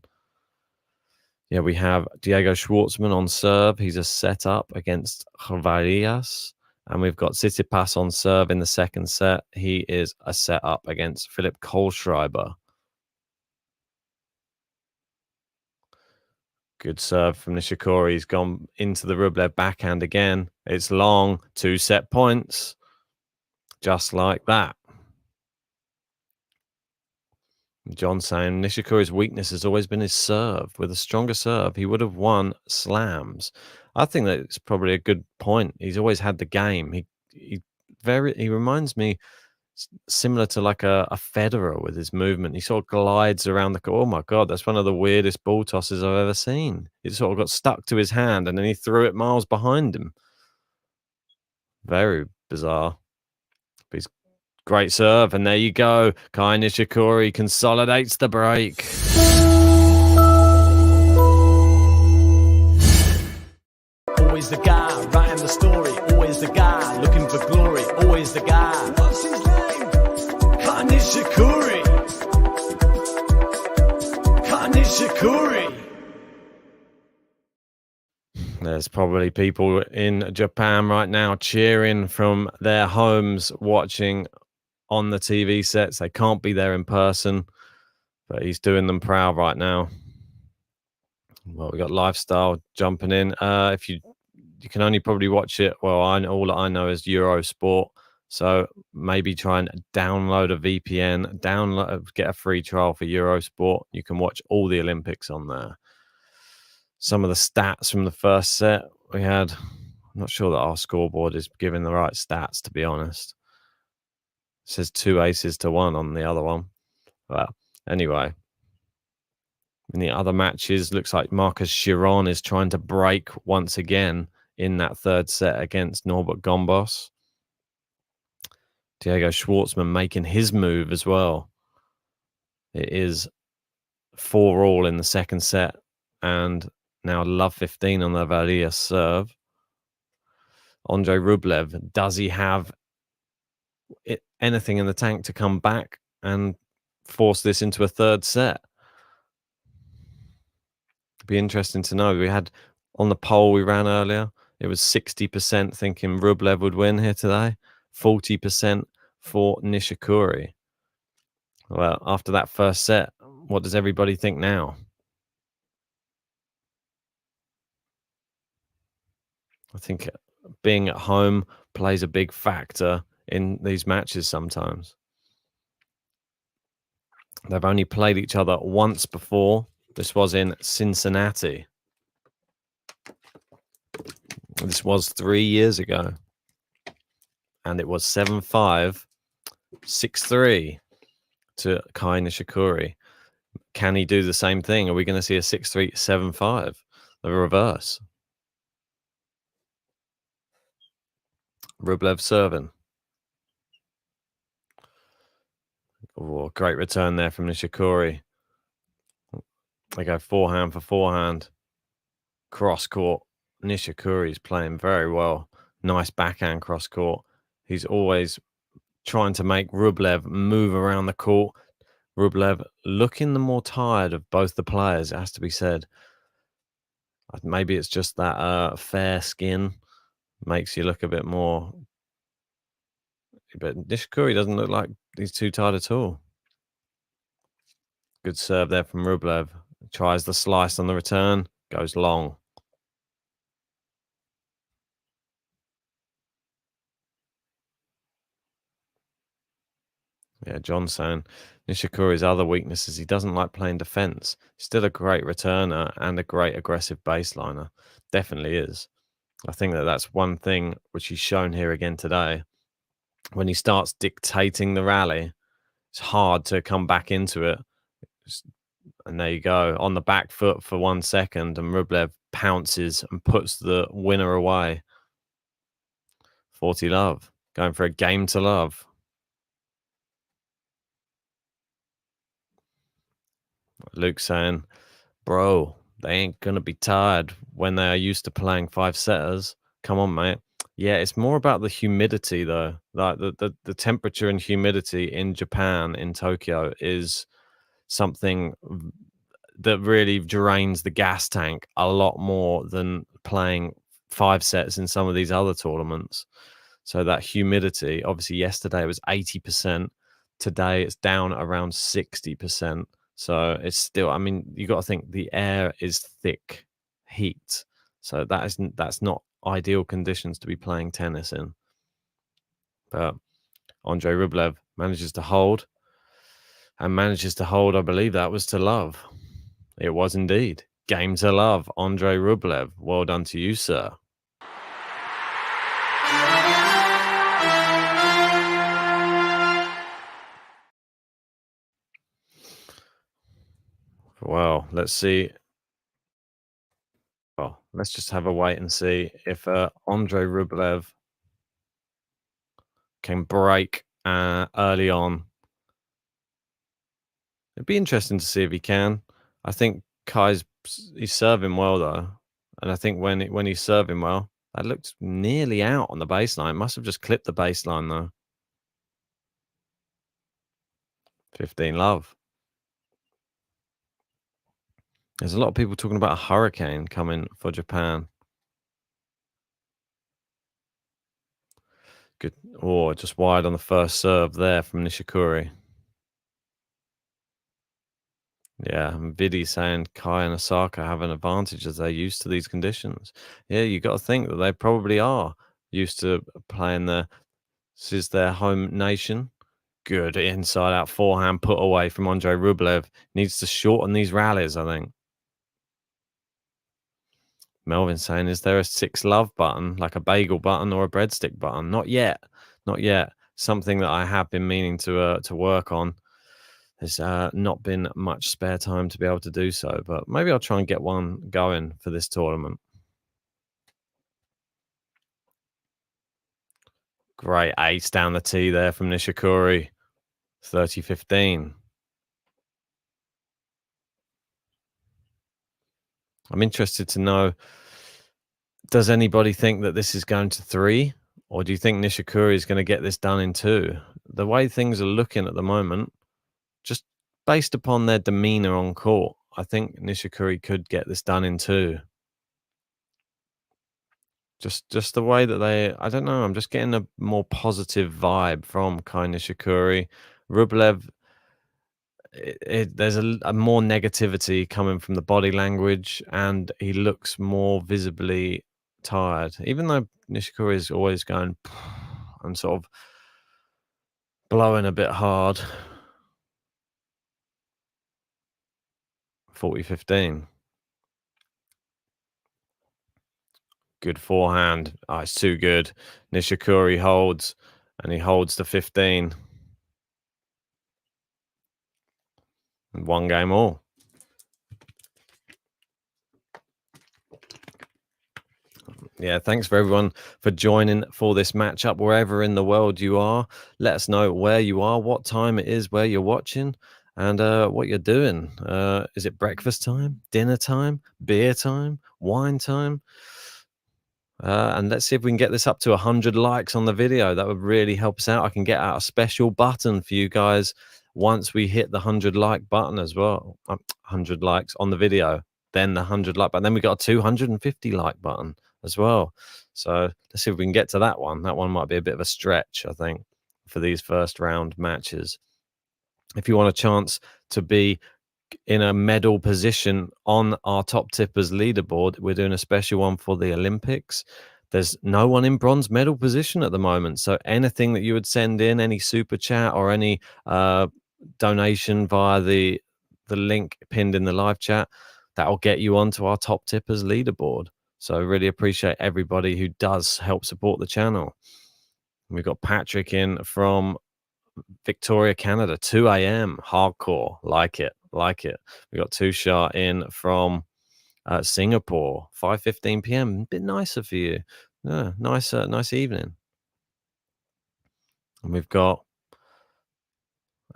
Yeah, we have Diego Schwartzman on serve. He's a set-up against Javarias. And we've got Tsitsipas on serve in the second set. He is a set-up against Philip Kohlschreiber. Good serve from Nishikori. He's gone into the Rublev backhand again. It's long. 2 set points. Just like that. John saying Nishikori's weakness has always been his serve. With a stronger serve, he would have won slams. I think that's probably a good point. He's always had the game. He reminds me similar to like a Federer with his movement. He sort of glides around the court. Oh my God, that's one of the weirdest ball tosses I've ever seen. It sort of got stuck to his hand and then he threw it miles behind him. Very bizarre. But he's great serve. And there you go. Kai Nishikori consolidates the break. Always the guy writing the story, always the guy looking for glory, always the guy. What's his name? Kai Nishikori. Kai Nishikori. There's probably people in Japan right now cheering from their homes, watching on the TV sets. They can't be there in person, but he's doing them proud right now. Well, we got Lifestyle jumping in. If you can only probably watch it. Well, all I know is Eurosport. So maybe try and download a VPN, get a free trial for Eurosport. You can watch all the Olympics on there. Some of the stats from the first set we had. I'm not sure that our scoreboard is giving the right stats, to be honest. It says 2 aces to 1 on the other one. Well, anyway. In the other matches, looks like Marcos Giron is trying to break once again in that third set against Norbert Gombos. Diego Schwartzman making his move as well. It is 4-all in the second set, and now love 15 on the Valia serve. Andrey Rublev, does he have anything in the tank to come back and force this into a third set? It'd be interesting to know. We had on the poll we ran earlier, it was 60% thinking Rublev would win here today, 40% for Nishikori. Well, after that first set, what does everybody think now? I think being at home plays a big factor in these matches sometimes. They've only played each other once before. This was in Cincinnati. This was 3 years ago. And it was 7-5, 6-3 to Kai Nishikori. Can he do the same thing? Are we going to see a 6-3, 7-5? The reverse. Rublev serving. Oh, great return there from Nishikori. They go forehand for forehand. Cross court. Nishikori's playing very well. Nice backhand cross court. He's always trying to make Rublev move around the court. Rublev looking the more tired of both the players, it has to be said. Maybe it's just that fair skin makes you look a bit more. But Nishikori doesn't look like he's too tired at all. Good serve there from Rublev. Tries the slice on the return. Goes long. Yeah, John saying Nishikori's other weakness is he doesn't like playing defense. Still a great returner and a great aggressive baseliner. Definitely is. I think that's one thing which he's shown here again today. When he starts dictating the rally, it's hard to come back into it. And there you go. On the back foot for 1 second, and Rublev pounces and puts the winner away. 40 love. Going for a game to love. Luke saying, bro, they ain't going to be tired when they are used to playing 5-setters. Come on, mate. Yeah, it's more about the humidity, though. Like the temperature and humidity in Japan, in Tokyo, is something that really drains the gas tank a lot more than playing 5 sets in some of these other tournaments. So that humidity, obviously yesterday it was 80%. Today it's down around 60%. So it's still, I mean, you got to think the air is thick heat. So that's not ideal conditions to be playing tennis in. But Andrey Rublev manages to hold. And manages to hold, I believe that was to love. It was indeed. Game to love. Andrey Rublev. Well done to you, sir. Well, let's see. Well, let's just have a wait and see if Andrey Rublev can break early on. It'd be interesting to see if he can. I think he's serving well though, and I think when he's serving well, that looked nearly out on the baseline. Must have just clipped the baseline though. 15 love. There's a lot of people talking about a hurricane coming for Japan. Good. Oh, just wide on the first serve there from Nishikori. Yeah, and Vidi saying Kai and Osaka have an advantage as they're used to these conditions. Yeah, you got to think that they probably are used to playing this is their home nation. Good inside out forehand put away from Andrey Rublev. Needs to shorten these rallies, I think. Melvin saying, is there a 6 love button, like a bagel button or a breadstick button? Not yet. Not yet. Something that I have been meaning to work on. There's not been much spare time to be able to do so, but maybe I'll try and get one going for this tournament. Great ace down the tee there from Nishikori. 30-15. I'm interested to know, does anybody think that this is going to 3? Or do you think Nishikori is going to get this done in 2? The way things are looking at the moment, just based upon their demeanor on court, I think Nishikori could get this done in 2. Just the way that I don't know, I'm just getting a more positive vibe from Kai Nishikori. Rublev, there's a more negativity coming from the body language, and he looks more visibly tired. Even though Nishikori is always going and sort of blowing a bit hard. 40-15. Good forehand. Oh, it's too good. Nishikori holds, and he holds the 15. And 1 game all. Yeah, thanks for everyone for joining for this matchup. Wherever in the world you are, let us know where you are, what time it is, where you're watching, and what you're doing. Is it breakfast time, dinner time, beer time, wine time? And let's see if we can get this up to 100 likes on the video. That would really help us out. I can get out a special button for you guys once we hit the 100 like button as well. 100 likes on the video, then the 100 like button. Then we got a 250 like button as well. So let's see if we can get to that one. That one might be a bit of a stretch, I think, for these first round matches. If you want a chance to be in a medal position on our top tippers leaderboard, we're doing a special one for the Olympics. There's no one in bronze medal position at the moment, so anything that you would send in, any super chat or any donation via the link pinned in the live chat, that will get you onto our top tippers leaderboard. So really appreciate everybody who does help support the channel. We've got Patrick in from Victoria, Canada, 2 a.m. hardcore. Like it. We got Tushar in from Singapore, 5:15 p.m. A bit nicer for you. Yeah, nice evening. And we've got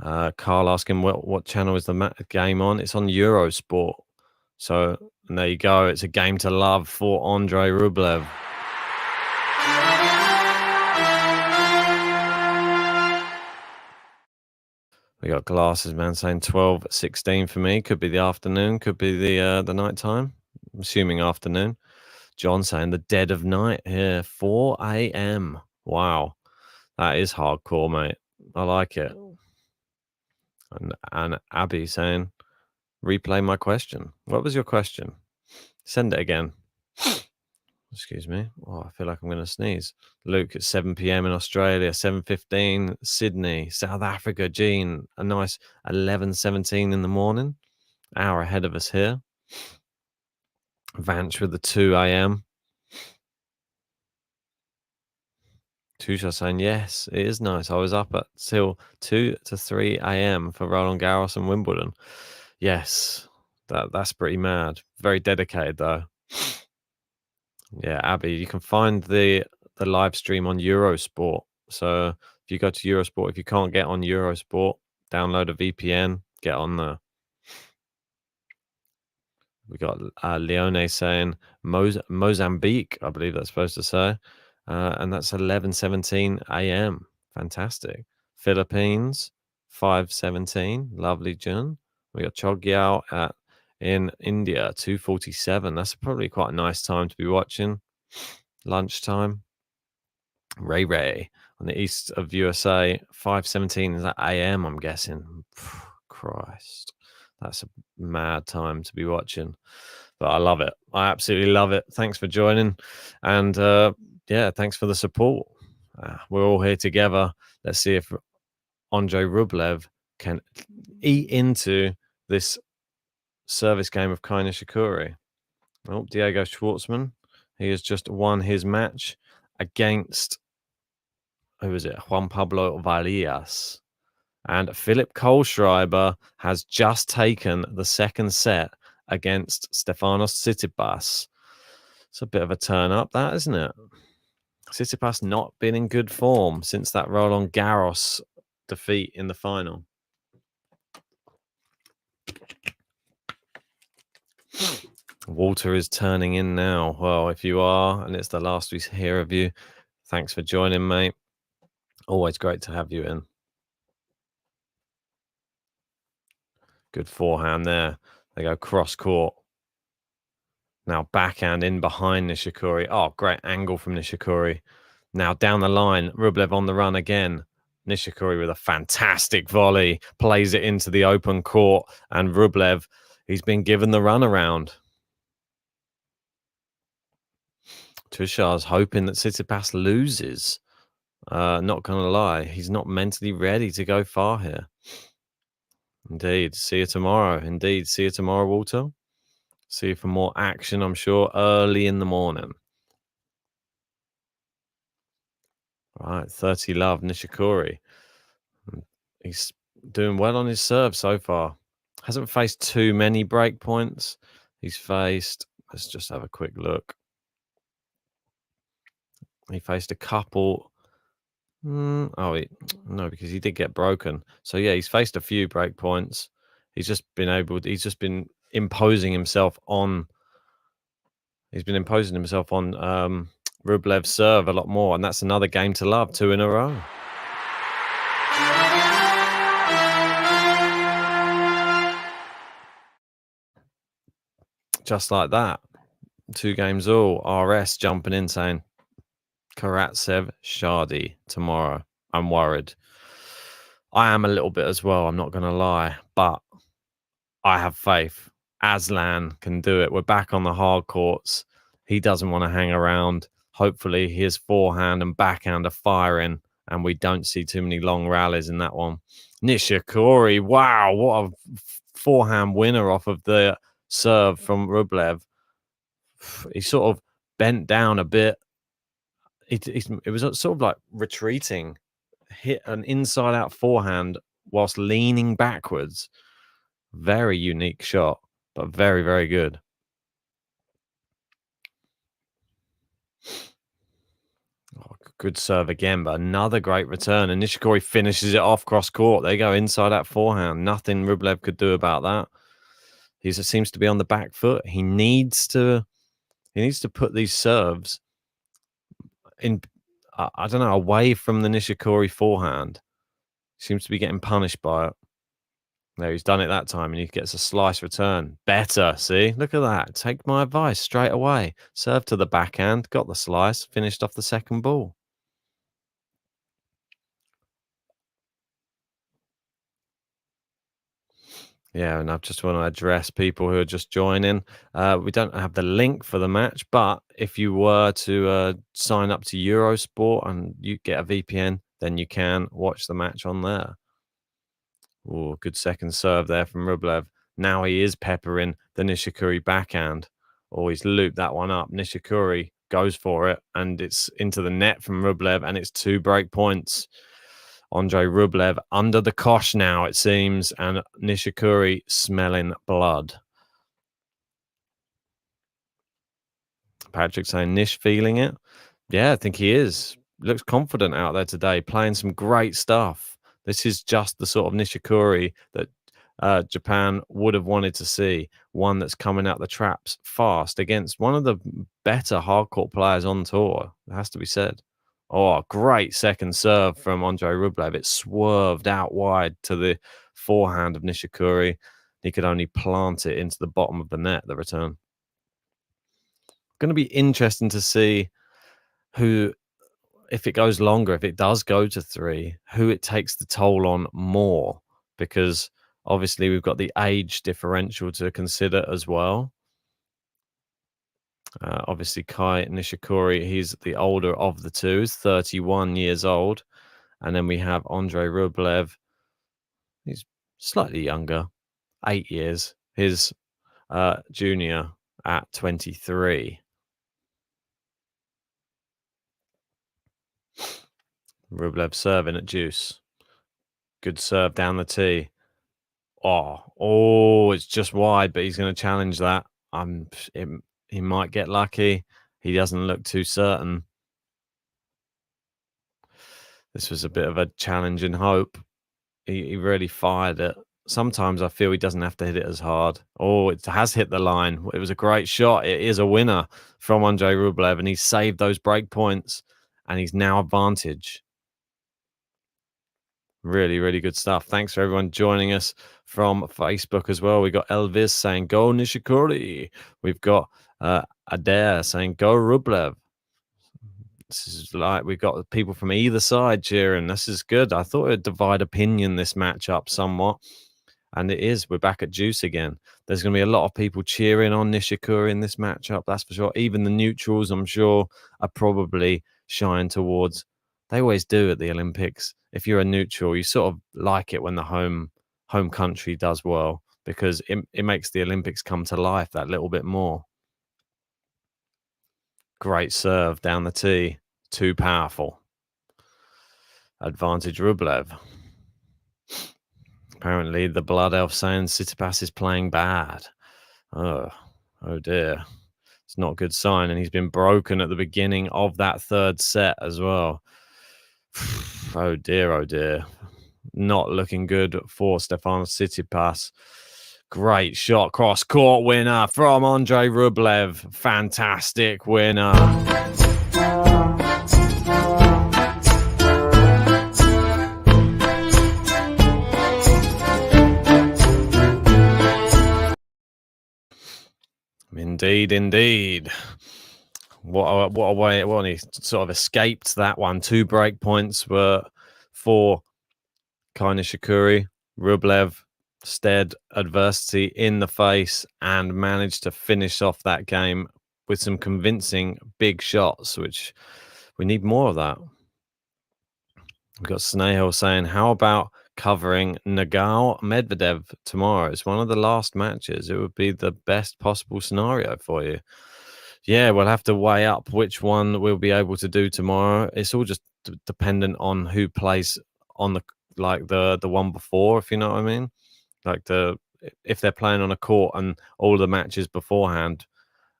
Carl asking what channel is the game on. It's on Eurosport. So, and there you go. It's a game to love for Andrey Rublev. We got Glasses Man saying 12:16 for me. Could be the afternoon. Could be the night time. I'm assuming afternoon. John saying the dead of night here. 4 a.m. Wow. That is hardcore, mate. I like it. And Abby saying, replay my question. What was your question? Send it again. Excuse me. Oh, I feel like I'm going to sneeze. Luke, it's 7 p.m. in Australia, 7:15 Sydney, South Africa. Gene, a nice 11:17 in the morning. Hour ahead of us here. Vanch with the 2 a.m. Tusha saying, yes, it is nice. I was up at till 2 to 3 a.m. for Roland Garros and Wimbledon. Yes, that's pretty mad. Very dedicated, though. Yeah, Abby, you can find the live stream on Eurosport. So if you go to Eurosport, if you can't get on Eurosport, download a VPN, get on there. We got Leone saying Mozambique, I believe that's supposed to say. And that's 11:17 a.m. Fantastic. Philippines, 5:17. Lovely, Jun. We got Chogyao in India, 2:47. That's probably quite a nice time to be watching. Lunchtime. Ray on the east of USA, 5:17 is that a.m. I'm guessing. Christ, that's a mad time to be watching, but I love it. I absolutely love it. Thanks for joining, and yeah, thanks for the support. We're all here together. Let's see if Andrey Rublev can eat into this service game of Kai Nishikori. Oh, Diego Schwartzman, he has just won his match against, who is it? Juan Pablo Varillas. And Philip Kohlschreiber has just taken the second set against Stefanos Tsitsipas. It's a bit of a turn up, that, isn't it? Tsitsipas not been in good form since that Roland Garros defeat in the final. Walter is turning in now. Well, if you are, and it's the last we hear of you, thanks for joining, mate. Always great to have you in. Good forehand there. They go cross court. Now backhand in behind Nishikori. Oh, great angle from Nishikori. Now down the line, Rublev on the run again. Nishikori with a fantastic volley, plays it into the open court, and Rublev, he's been given the runaround. Tushar's hoping that Tsitsipas loses. Not going to lie, he's not mentally ready to go far here. Indeed. See you tomorrow. Indeed. See you tomorrow, Walter. See you for more action, I'm sure, early in the morning. All right, 30 love, Nishikori. He's doing well on his serve so far. Hasn't faced too many break points. He's faced, let's just have a quick look. He faced a couple. No, because he did get broken. So yeah, he's faced a few break points. He's just been imposing himself on. He's been imposing himself on Rublev's serve a lot more, and that's another game to love, 2 in a row. Just like that, 2 games all. RS jumping in saying, Karatsev, Shardy tomorrow. I'm worried. I am a little bit as well, I'm not going to lie, but I have faith. Aslan can do it. We're back on the hard courts. He doesn't want to hang around. Hopefully his forehand and backhand are firing and we don't see too many long rallies in that one. Nishikori, wow, what a forehand winner off of the serve from Rublev. He sort of bent down a bit. It was sort of like retreating, hit an inside-out forehand whilst leaning backwards. Very unique shot, but very, very good. Oh, good serve again, but another great return. And Nishikori finishes it off cross court. They go inside that forehand. Nothing Rublev could do about that. He seems to be on the back foot. He needs to put these serves in, I don't know, away from the Nishikori forehand. Seems to be getting punished by it. No, he's done it that time and he gets a slice return. Better, see? Look at that. Take my advice straight away. Serve to the backhand, got the slice, finished off the second ball. Yeah, and I just want to address people who are just joining. We don't have the link for the match, but if you were to sign up to Eurosport and you get a VPN, then you can watch the match on there. Oh, good second serve there from Rublev. Now he is peppering the Nishikori backhand. Oh, he's looped that one up. Nishikori goes for it, and it's into the net from Rublev, and it's 2 break points. Andrey Rublev under the cosh now, it seems, and Nishikori smelling blood. Patrick saying, Nish feeling it? Yeah, I think he is. Looks confident out there today, playing some great stuff. This is just the sort of Nishikori that Japan would have wanted to see. One that's coming out the traps fast against one of the better hardcourt players on tour. It has to be said. Oh, great second serve from Andrey Rublev. It swerved out wide to the forehand of Nishikori. He could only plant it into the bottom of the net, the return. Going to be interesting to see who, if it goes longer, if it does go to 3, who it takes the toll on more, because obviously we've got the age differential to consider as well. Obviously, Kai Nishikori, he's the older of the two, is 31 years old. And then we have Andrey Rublev. He's slightly younger, 8 years. His junior at 23. Rublev serving at deuce. Good serve down the tee. Oh, it's just wide, but he's going to challenge that. He might get lucky. He doesn't look too certain. This was a bit of a challenge and hope. He really fired it. Sometimes I feel he doesn't have to hit it as hard. Oh, it has hit the line. It was a great shot. It is a winner from Andrey Rublev, and he's saved those break points, and he's now advantage. Really, really good stuff. Thanks for everyone joining us from Facebook as well. We got Elvis saying, go Nishikori. We've got Adair saying, go Rublev. This is like we've got people from either side cheering. This is good. I thought it would divide opinion, this matchup, somewhat. And it is. We're back at juice again. There's going to be a lot of people cheering on Nishikori in this matchup, that's for sure. Even the neutrals, I'm sure, are probably shying towards. They always do at the Olympics. If you're a neutral, you sort of like it when the home country does well, because it makes the Olympics come to life that little bit more. Great serve down the tee. Too powerful. Advantage Rublev. Apparently, the Blood Elf saying Tsitsipas is playing bad. Oh dear. It's not a good sign. And he's been broken at the beginning of that third set as well. Oh dear. Not looking good for Stefanos Tsitsipas. Great shot, cross court winner from Andrey Rublev. Fantastic winner. Indeed. What a way! Well, he sort of escaped that one. 2 break points were for Kai Nishikori. Rublev stared adversity in the face and managed to finish off that game with some convincing big shots, which we need more of that. We've got Snehal saying, how about covering Nagal Medvedev tomorrow? It's one of the last matches. It would be the best possible scenario for you. Yeah, we'll have to weigh up which one we'll be able to do tomorrow. It's all just dependent on who plays on the one before, if you know what I mean. Like if they're playing on a court and all the matches beforehand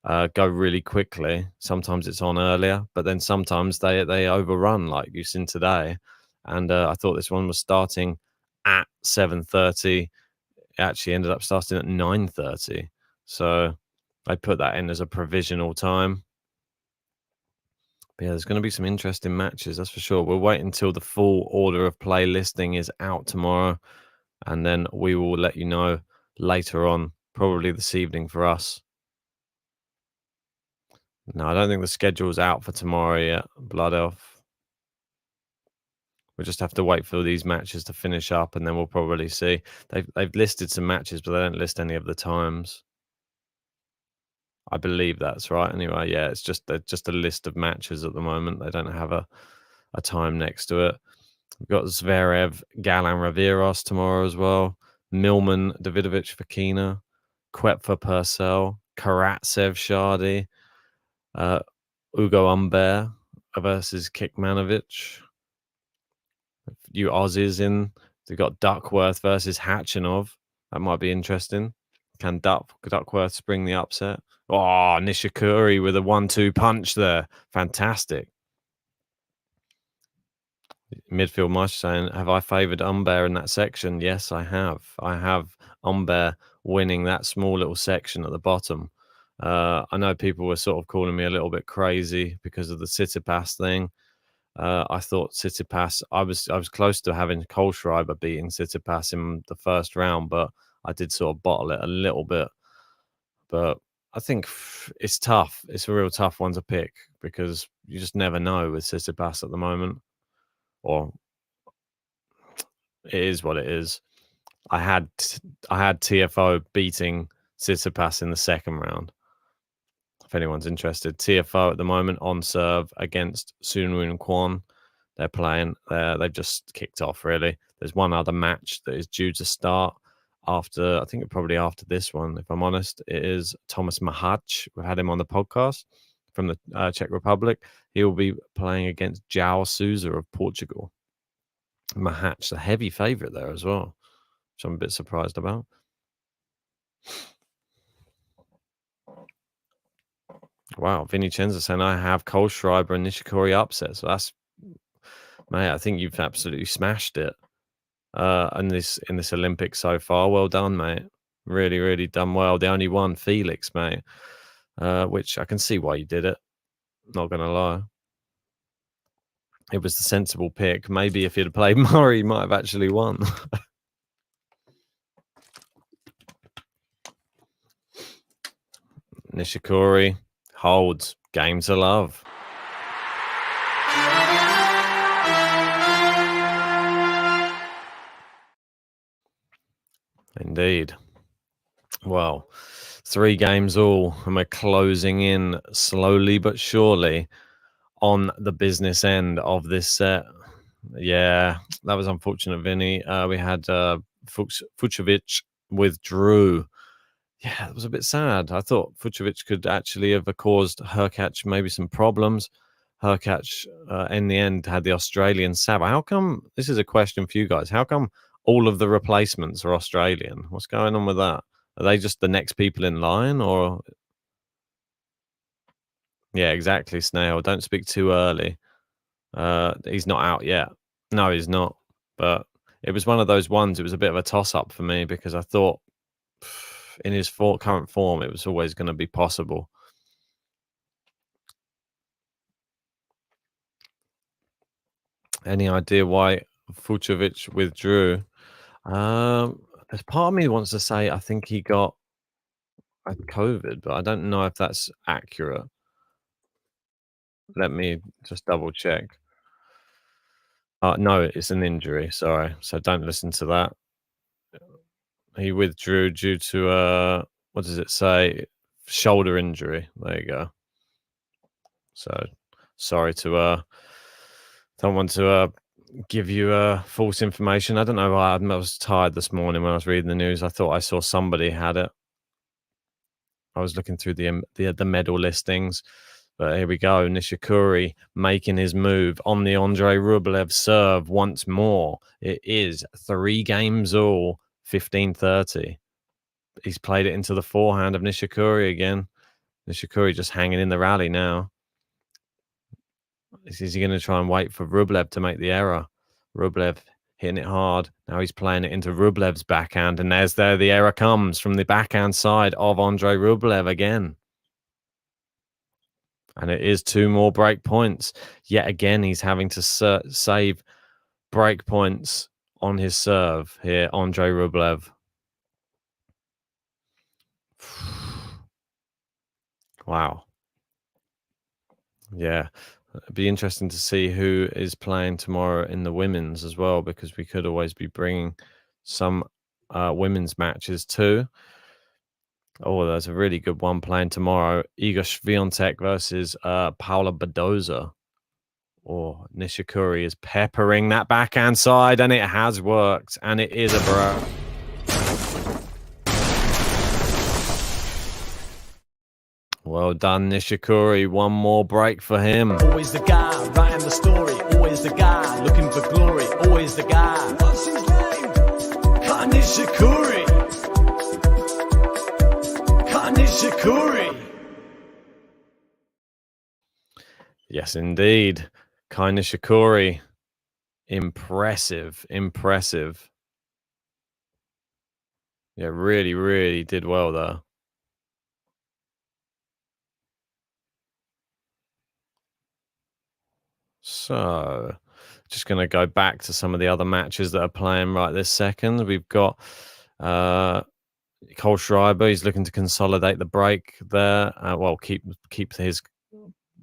go really quickly, sometimes it's on earlier, but then sometimes they overrun, like you've seen today. And I thought this one was starting at 7:30. It actually ended up starting at 9:30. So I put that in as a provisional time. But yeah, there's going to be some interesting matches, that's for sure. We'll wait until the full order of play listing is out tomorrow, and then we will let you know later on, probably this evening for us. No, I don't think the schedule's out for tomorrow yet, Blood Elf. We'll just have to wait for these matches to finish up, and then we'll probably see. They've listed some matches, but they don't list any of the times. I believe that's right. Anyway, yeah, it's just a list of matches at the moment. They don't have a time next to it. We've got Zverev, Galan Raviros tomorrow as well. Millman, Davidovich Fokina, Koepfer Purcell, Karatsev Shardy, Ugo Humbert versus Kikmanovic. A few Aussies in. They've got Duckworth versus Hatchinov. That might be interesting. Can Duckworth spring the upset? Oh, Nishikori with a 1-2 punch there. Fantastic. Midfield Marsh saying, have I favoured Humbert in that section? Yes, I have. I have Humbert winning that small little section at the bottom. I know people were sort of calling me a little bit crazy because of the Tsitsipas thing. I thought Tsitsipas, I was close to having Kohlschreiber beating Tsitsipas in the first round, but I did sort of bottle it a little bit. But I think it's tough. It's a real tough one to pick because you just never know with Tsitsipas at the moment. Or it is what it is. I had TFO beating Tsitsipas in the second round. If anyone's interested, TFO at the moment on serve against Soonwoo Kwon. They're playing. They've just kicked off, really. There's one other match that is due to start after, I think probably after this one, if I'm honest. It is Thomas Mahach. We've had him on the podcast from the Czech Republic. He will be playing against João Sousa of Portugal. Mahach, a heavy favourite there as well, which I'm a bit surprised about. Wow, Vincenzo saying I have Kohlschreiber and Nishikori upset. So that's, mate, I think you've absolutely smashed it in this Olympics so far. Well done, mate. Really, really done well. The only one, Felix, mate, which I can see why you did it. Not going to lie. It was the sensible pick. Maybe if he'd have played Murray, he might have actually won. Nishikori holds. Game to love. Indeed. Well, 3 games all, and we're closing in slowly but surely on the business end of this set. Yeah, that was unfortunate, Vinny. We had Fucsovics withdrew. Yeah, it was a bit sad. I thought Fucsovics could actually have caused Hurkacz maybe some problems. Hurkacz, in the end, had the Australian sab. How come, this is a question for you guys, how come all of the replacements are Australian? What's going on with that? Are they just the next people in line, or? Yeah, exactly, Snail. Don't speak too early. He's not out yet. No, he's not. But it was one of those ones, it was a bit of a toss-up for me because I thought in his current form, it was always going to be possible. Any idea why Fucsovics withdrew? There's part of me wants to say I think he got COVID, but I don't know if that's accurate. Let me just double check. No, it's an injury. Sorry. So don't listen to that. He withdrew due to what does it say? Shoulder injury. There you go. So sorry to don't want to give you false information. I don't know why I was tired this morning when I was reading the news. I thought I saw somebody had it. I was looking through the medal listings. But here we go. Nishikori making his move on the Andrey Rublev serve once more. It is 3 games all, 15-30. He's played it into the forehand of Nishikori again. Nishikori just hanging in the rally now. Is he going to try and wait for Rublev to make the error? Rublev hitting it hard. Now he's playing it into Rublev's backhand. And there the error comes from the backhand side of Andrey Rublev again. And it is 2 more break points. Yet again, he's having to save break points on his serve here, Andrey Rublev. Wow. Yeah. It'd be interesting to see who is playing tomorrow in the women's as well, because we could always be bringing some women's matches too. Oh, there's a really good one playing tomorrow. Igor Swiatek versus Paula Badoza. Oh, Nishikori is peppering that backhand side, and it has worked, and it is a break. Well done, Nishikori. 1 more break for him. Always the guy writing the story. Always the guy looking for glory. Always the guy. What's his name? Nishikori. Nishikori. Yes, indeed. Kai Nishikori. Impressive. Impressive. Yeah, really, really did well there. So, just going to go back to some of the other matches that are playing right this second. We've got Cole Schreiber. He's looking to consolidate the break there. Well, keep his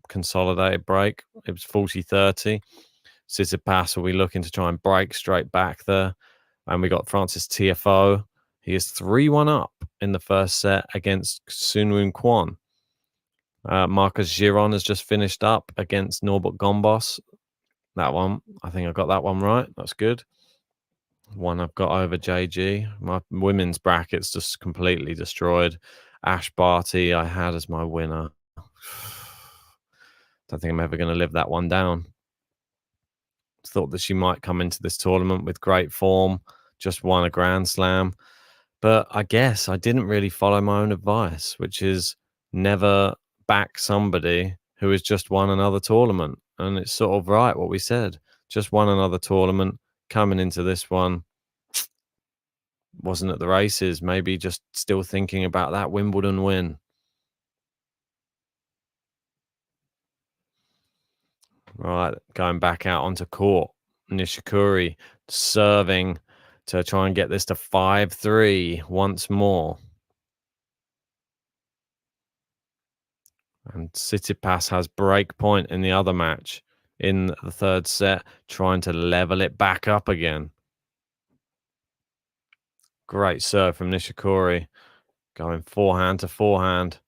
consolidated break. It was 40-30. Tsitsipas will be looking to try and break straight back there. And we got Francis TFO. He is 3-1 up in the first set against Sunwoo Kwon. Marcus Giron has just finished up against Norbert Gombos. That one, I think I got that one right. That's good. One I've got over JG. My women's bracket's just completely destroyed. Ash Barty I had as my winner. Don't think I'm ever going to live that one down. Thought that she might come into this tournament with great form. Just won a Grand Slam. But I guess I didn't really follow my own advice, which is never back somebody who has just won another tournament. And it's sort of right what we said. Just won another tournament. Coming into this one, wasn't at the races. Maybe just still thinking about that Wimbledon win. Right, going back out onto court. Nishikori serving to try and get this to 5-3 once more. And Tsitsipas has break point in the other match in the third set, trying to level it back up again. Great serve from Nishikori, going forehand to forehand.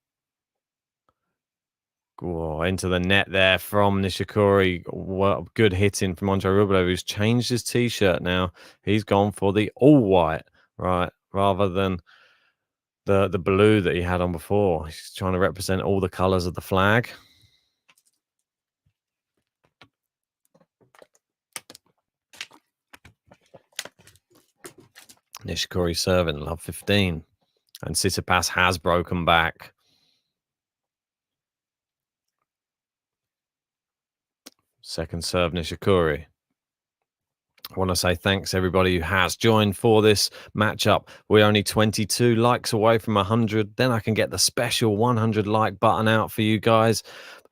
Whoa, into the net there from Nishikori. Well, good hitting from Andrey Rublev, who's changed his T-shirt now. He's gone for the all-white, right, rather than the blue that he had on before. He's trying to represent all the colours of the flag. Nishikori serving, love 15. And Tsitsipas has broken back. Second serve, Nishikori. I want to say thanks everybody who has joined for this matchup. We're only 22 likes away from 100. Then I can get the special 100 like button out for you guys.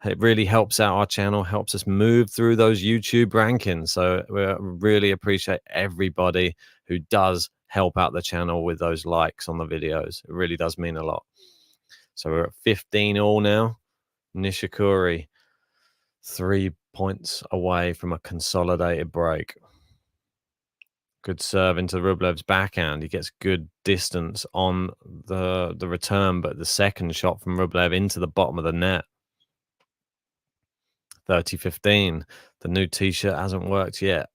It really helps out our channel, helps us move through those YouTube rankings. So we really appreciate everybody who does help out the channel with those likes on the videos. It really does mean a lot. So we're at 15 all now. Nishikori, 3 points away from a consolidated break. Good serve into Rublev's backhand. He gets good distance on the return, but the second shot from Rublev into the bottom of the net. 30-15. The new T-shirt hasn't worked yet.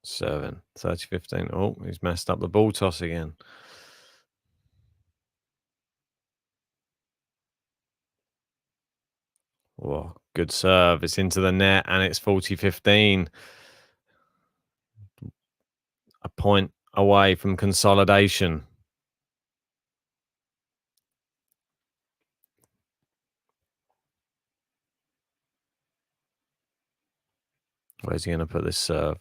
Serving. 30-15. Oh, he's messed up the ball toss again. Whoa, good serve. It's into the net and it's 40-15. A point away from consolidation. Where's he going to put this serve?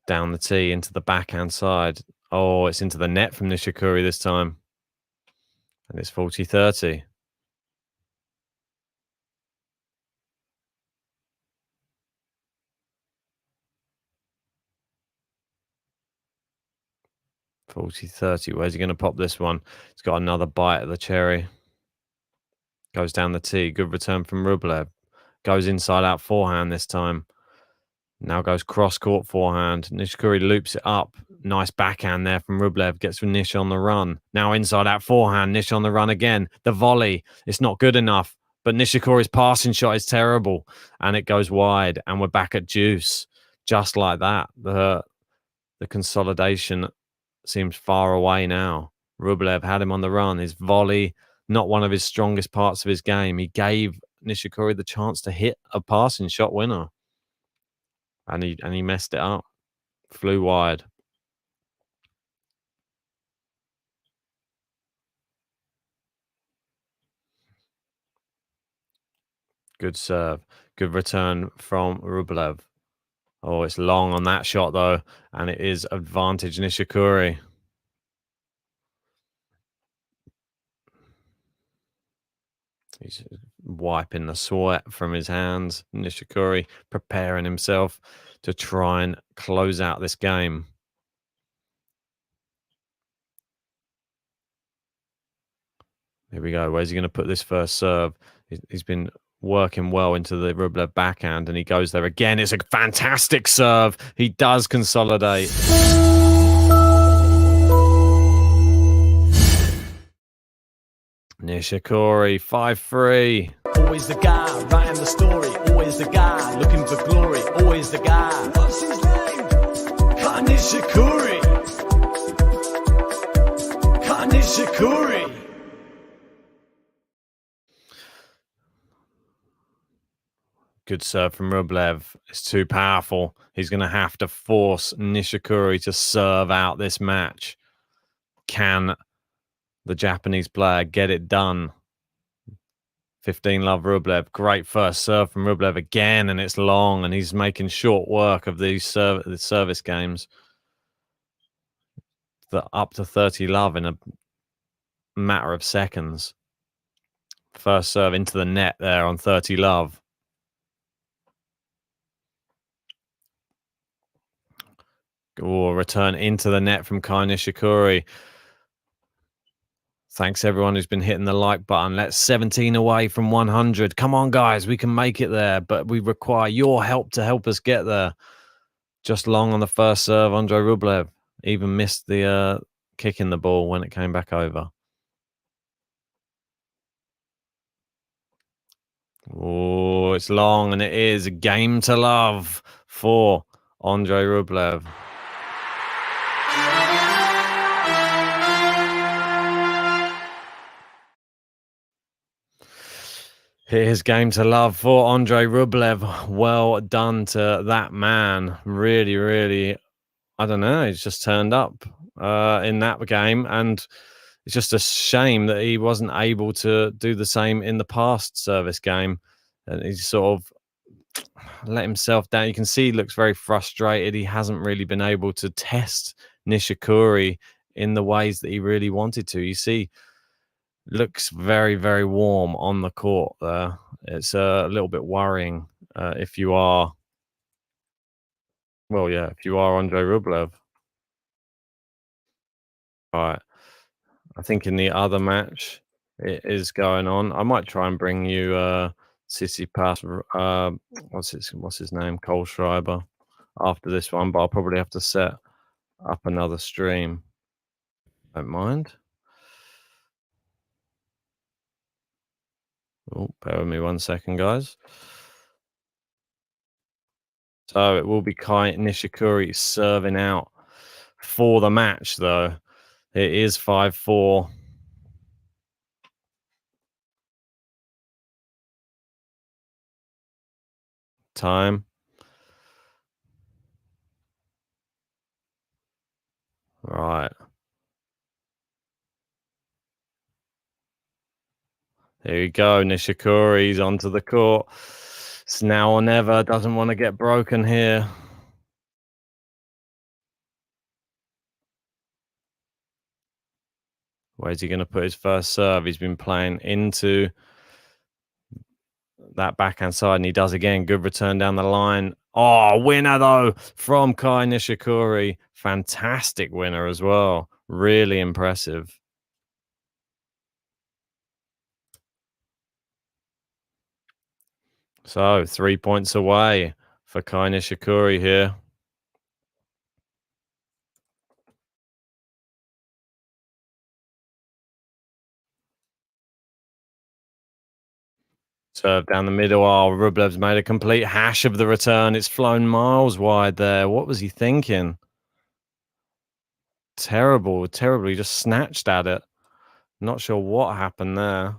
Down the tee into the backhand side. Oh, it's into the net from Nishikori this time. And it's 40-30. Where's he going to pop this one? He's got another bite at the cherry. Goes down the tee. Good return from Rublev. Goes inside out forehand this time. Now goes cross-court forehand. Nishikori loops it up. Nice backhand there from Rublev. Gets from Nish on the run. Now inside out forehand. Nish on the run again. The volley. It's not good enough. But Nishikori's passing shot is terrible. And it goes wide. And we're back at deuce. Just like that. The consolidation seems far away now. Rublev had him on the run. His volley, not one of his strongest parts of his game. He gave Nishikori the chance to hit a passing shot winner. And he messed it up. Flew wide. Good serve. Good return from Rublev. Oh, it's long on that shot, though. And it is advantage Nishikori. He's wiping the sweat from his hands. Nishikori preparing himself to try and close out this game. Here we go. Where's he going to put this first serve? He's been working well into the Rublev backhand, and he goes there again. It's a fantastic serve. He does consolidate. Nishikori, 5-3. Always the guy writing the story, always the guy looking for glory, always the guy. What's his name? Nishikori. Nishikori. Good serve from Rublev. It's too powerful. He's going to have to force Nishikori to serve out this match. Can the Japanese player get it done? 15 love Rublev. Great first serve from Rublev again, and it's long, and he's making short work of these service games. Up to 30 love in a matter of seconds. First serve into the net there on 30 love. Or return into the net from Kai Nishikori. Thanks everyone who's been hitting the like button. Let's 17 away from 100. Come on, guys, we can make it there, but we require your help to help us get there. Just long on the first serve. Andrey Rublev even missed the kick in the ball when it came back over. Oh, it's long, and it is a game to love for Andrey Rublev. Here's game to love for Andrey Rublev. Well done to that man. Really, really, I don't know. He's just turned up in that game, and it's just a shame that he wasn't able to do the same in the past service game. And he sort of let himself down. You can see he looks very frustrated. He hasn't really been able to test Nishikori in the ways that he really wanted to. You see, looks very, very warm on the court there. It's a little bit worrying if you are, well, yeah, if you are Andrey Rublev. All right. I think in the other match it is going on. I might try and bring you Tsitsipas, what's his name? Cole Schreiber after this one, but I'll probably have to set up another stream. Don't mind. Oh, bear with me 1 second, guys. So it will be Kai Nishikori serving out for the match, though. It is 5-4. Time. Right. There you go. Nishikori's onto the court. It's now or never. Doesn't want to get broken here. Where's he going to put his first serve? He's been playing into that backhand side, and he does again. Good return down the line. Oh, winner, though, from Kai Nishikori. Fantastic winner as well. Really impressive. So 3 points away for Kai Nishikori here. Serve down the middle. Oh, Rublev's made a complete hash of the return. It's flown miles wide there. What was he thinking? Terrible. He just snatched at it. Not sure what happened there.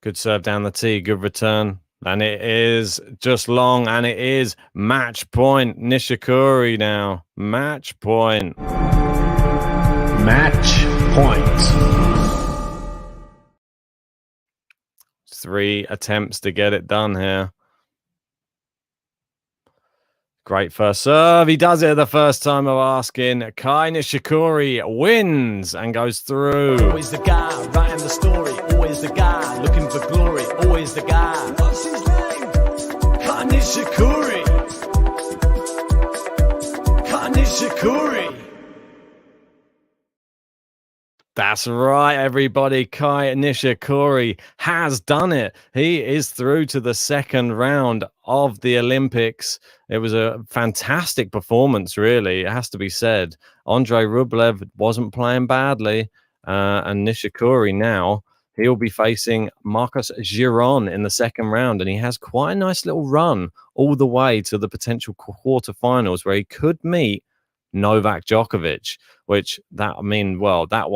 Good serve down the tee. Good return. And it is just long, and it is match point. Nishikori now. Match point. Match point. 3 attempts to get it done here. Great first serve. He does it the first time of asking. Kai Nishikori wins and goes through. Always the guy writing the story. Always the guy looking for glory. Always the guy. What's his name? Kai Nishikori. Kai Nishikori. That's right, everybody. Kai Nishikori has done it. He is through to the second round of the Olympics. It was a fantastic performance, really. It has to be said. Andrey Rublev wasn't playing badly. And Nishikori now, he'll be facing Marcus Giron in the second round. And he has quite a nice little run all the way to the potential quarterfinals where he could meet Novak Djokovic, which that one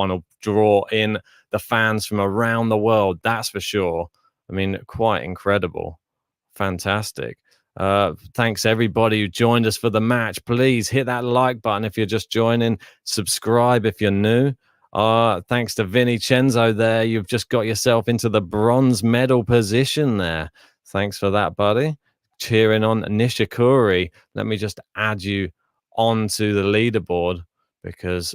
will draw in the fans from around the world, that's for sure. I mean, quite incredible. Fantastic. Thanks everybody who joined us for the match. Please hit that like button if you're just joining, subscribe if you're new. Thanks to Vinny Cenzo there. You've just got yourself into the bronze medal position there. Thanks for that, buddy. Cheering on Nishikori. Let me just add you onto the leaderboard because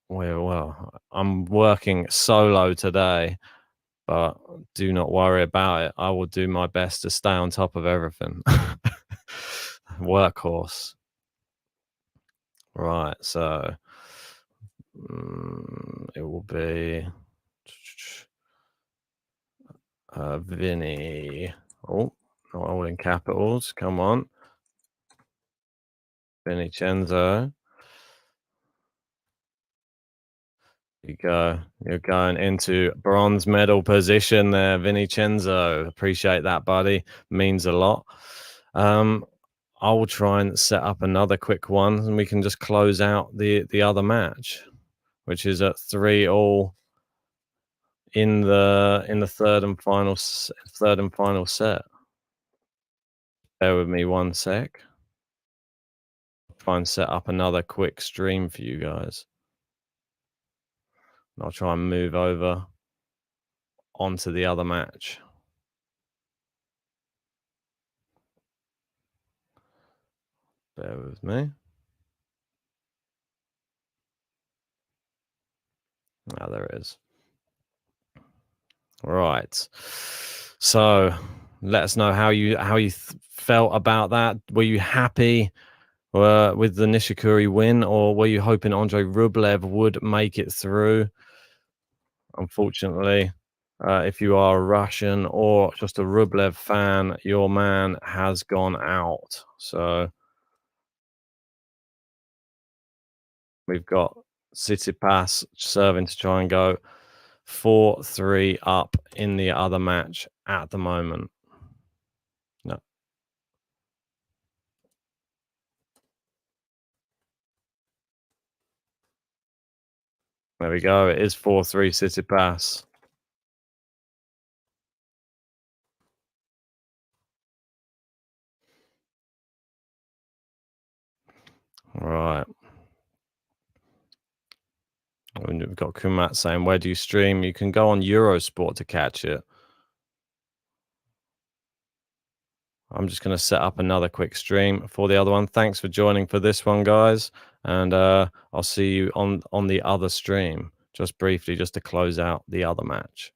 I'm working solo today. but do not worry about it. I will do my best to stay on top of everything. Workhorse. Right, so it will be Vinny. Oh, not all in capitals. Come on. Vincenzo. You go. You're going into bronze medal position there, Vincenzo. Appreciate that, buddy. Means a lot. I will try and set up another quick one, and we can just close out the other match, which is at 3-3 in the third and final set. Bear with me one sec. Try and set up another quick stream for you guys. I'll try and move over onto the other match. Bear with me. Ah, there it is. Right. So let us know how you felt about that. Were you happy with the Nishikori win, or were you hoping Andrey Rublev would make it through? Unfortunately, if you are a Russian or just a Rublev fan, your man has gone out. So we've got Tsitsipas serving to try and go 4-3 up in the other match at the moment. No. There we go. It is 4-3 Tsitsipas. All right. And we've got Kumat saying, where do you stream? You can go on Eurosport to catch it. I'm just going to set up another quick stream for the other one. Thanks for joining for this one, guys. And I'll see you on the other stream, just briefly, just to close out the other match.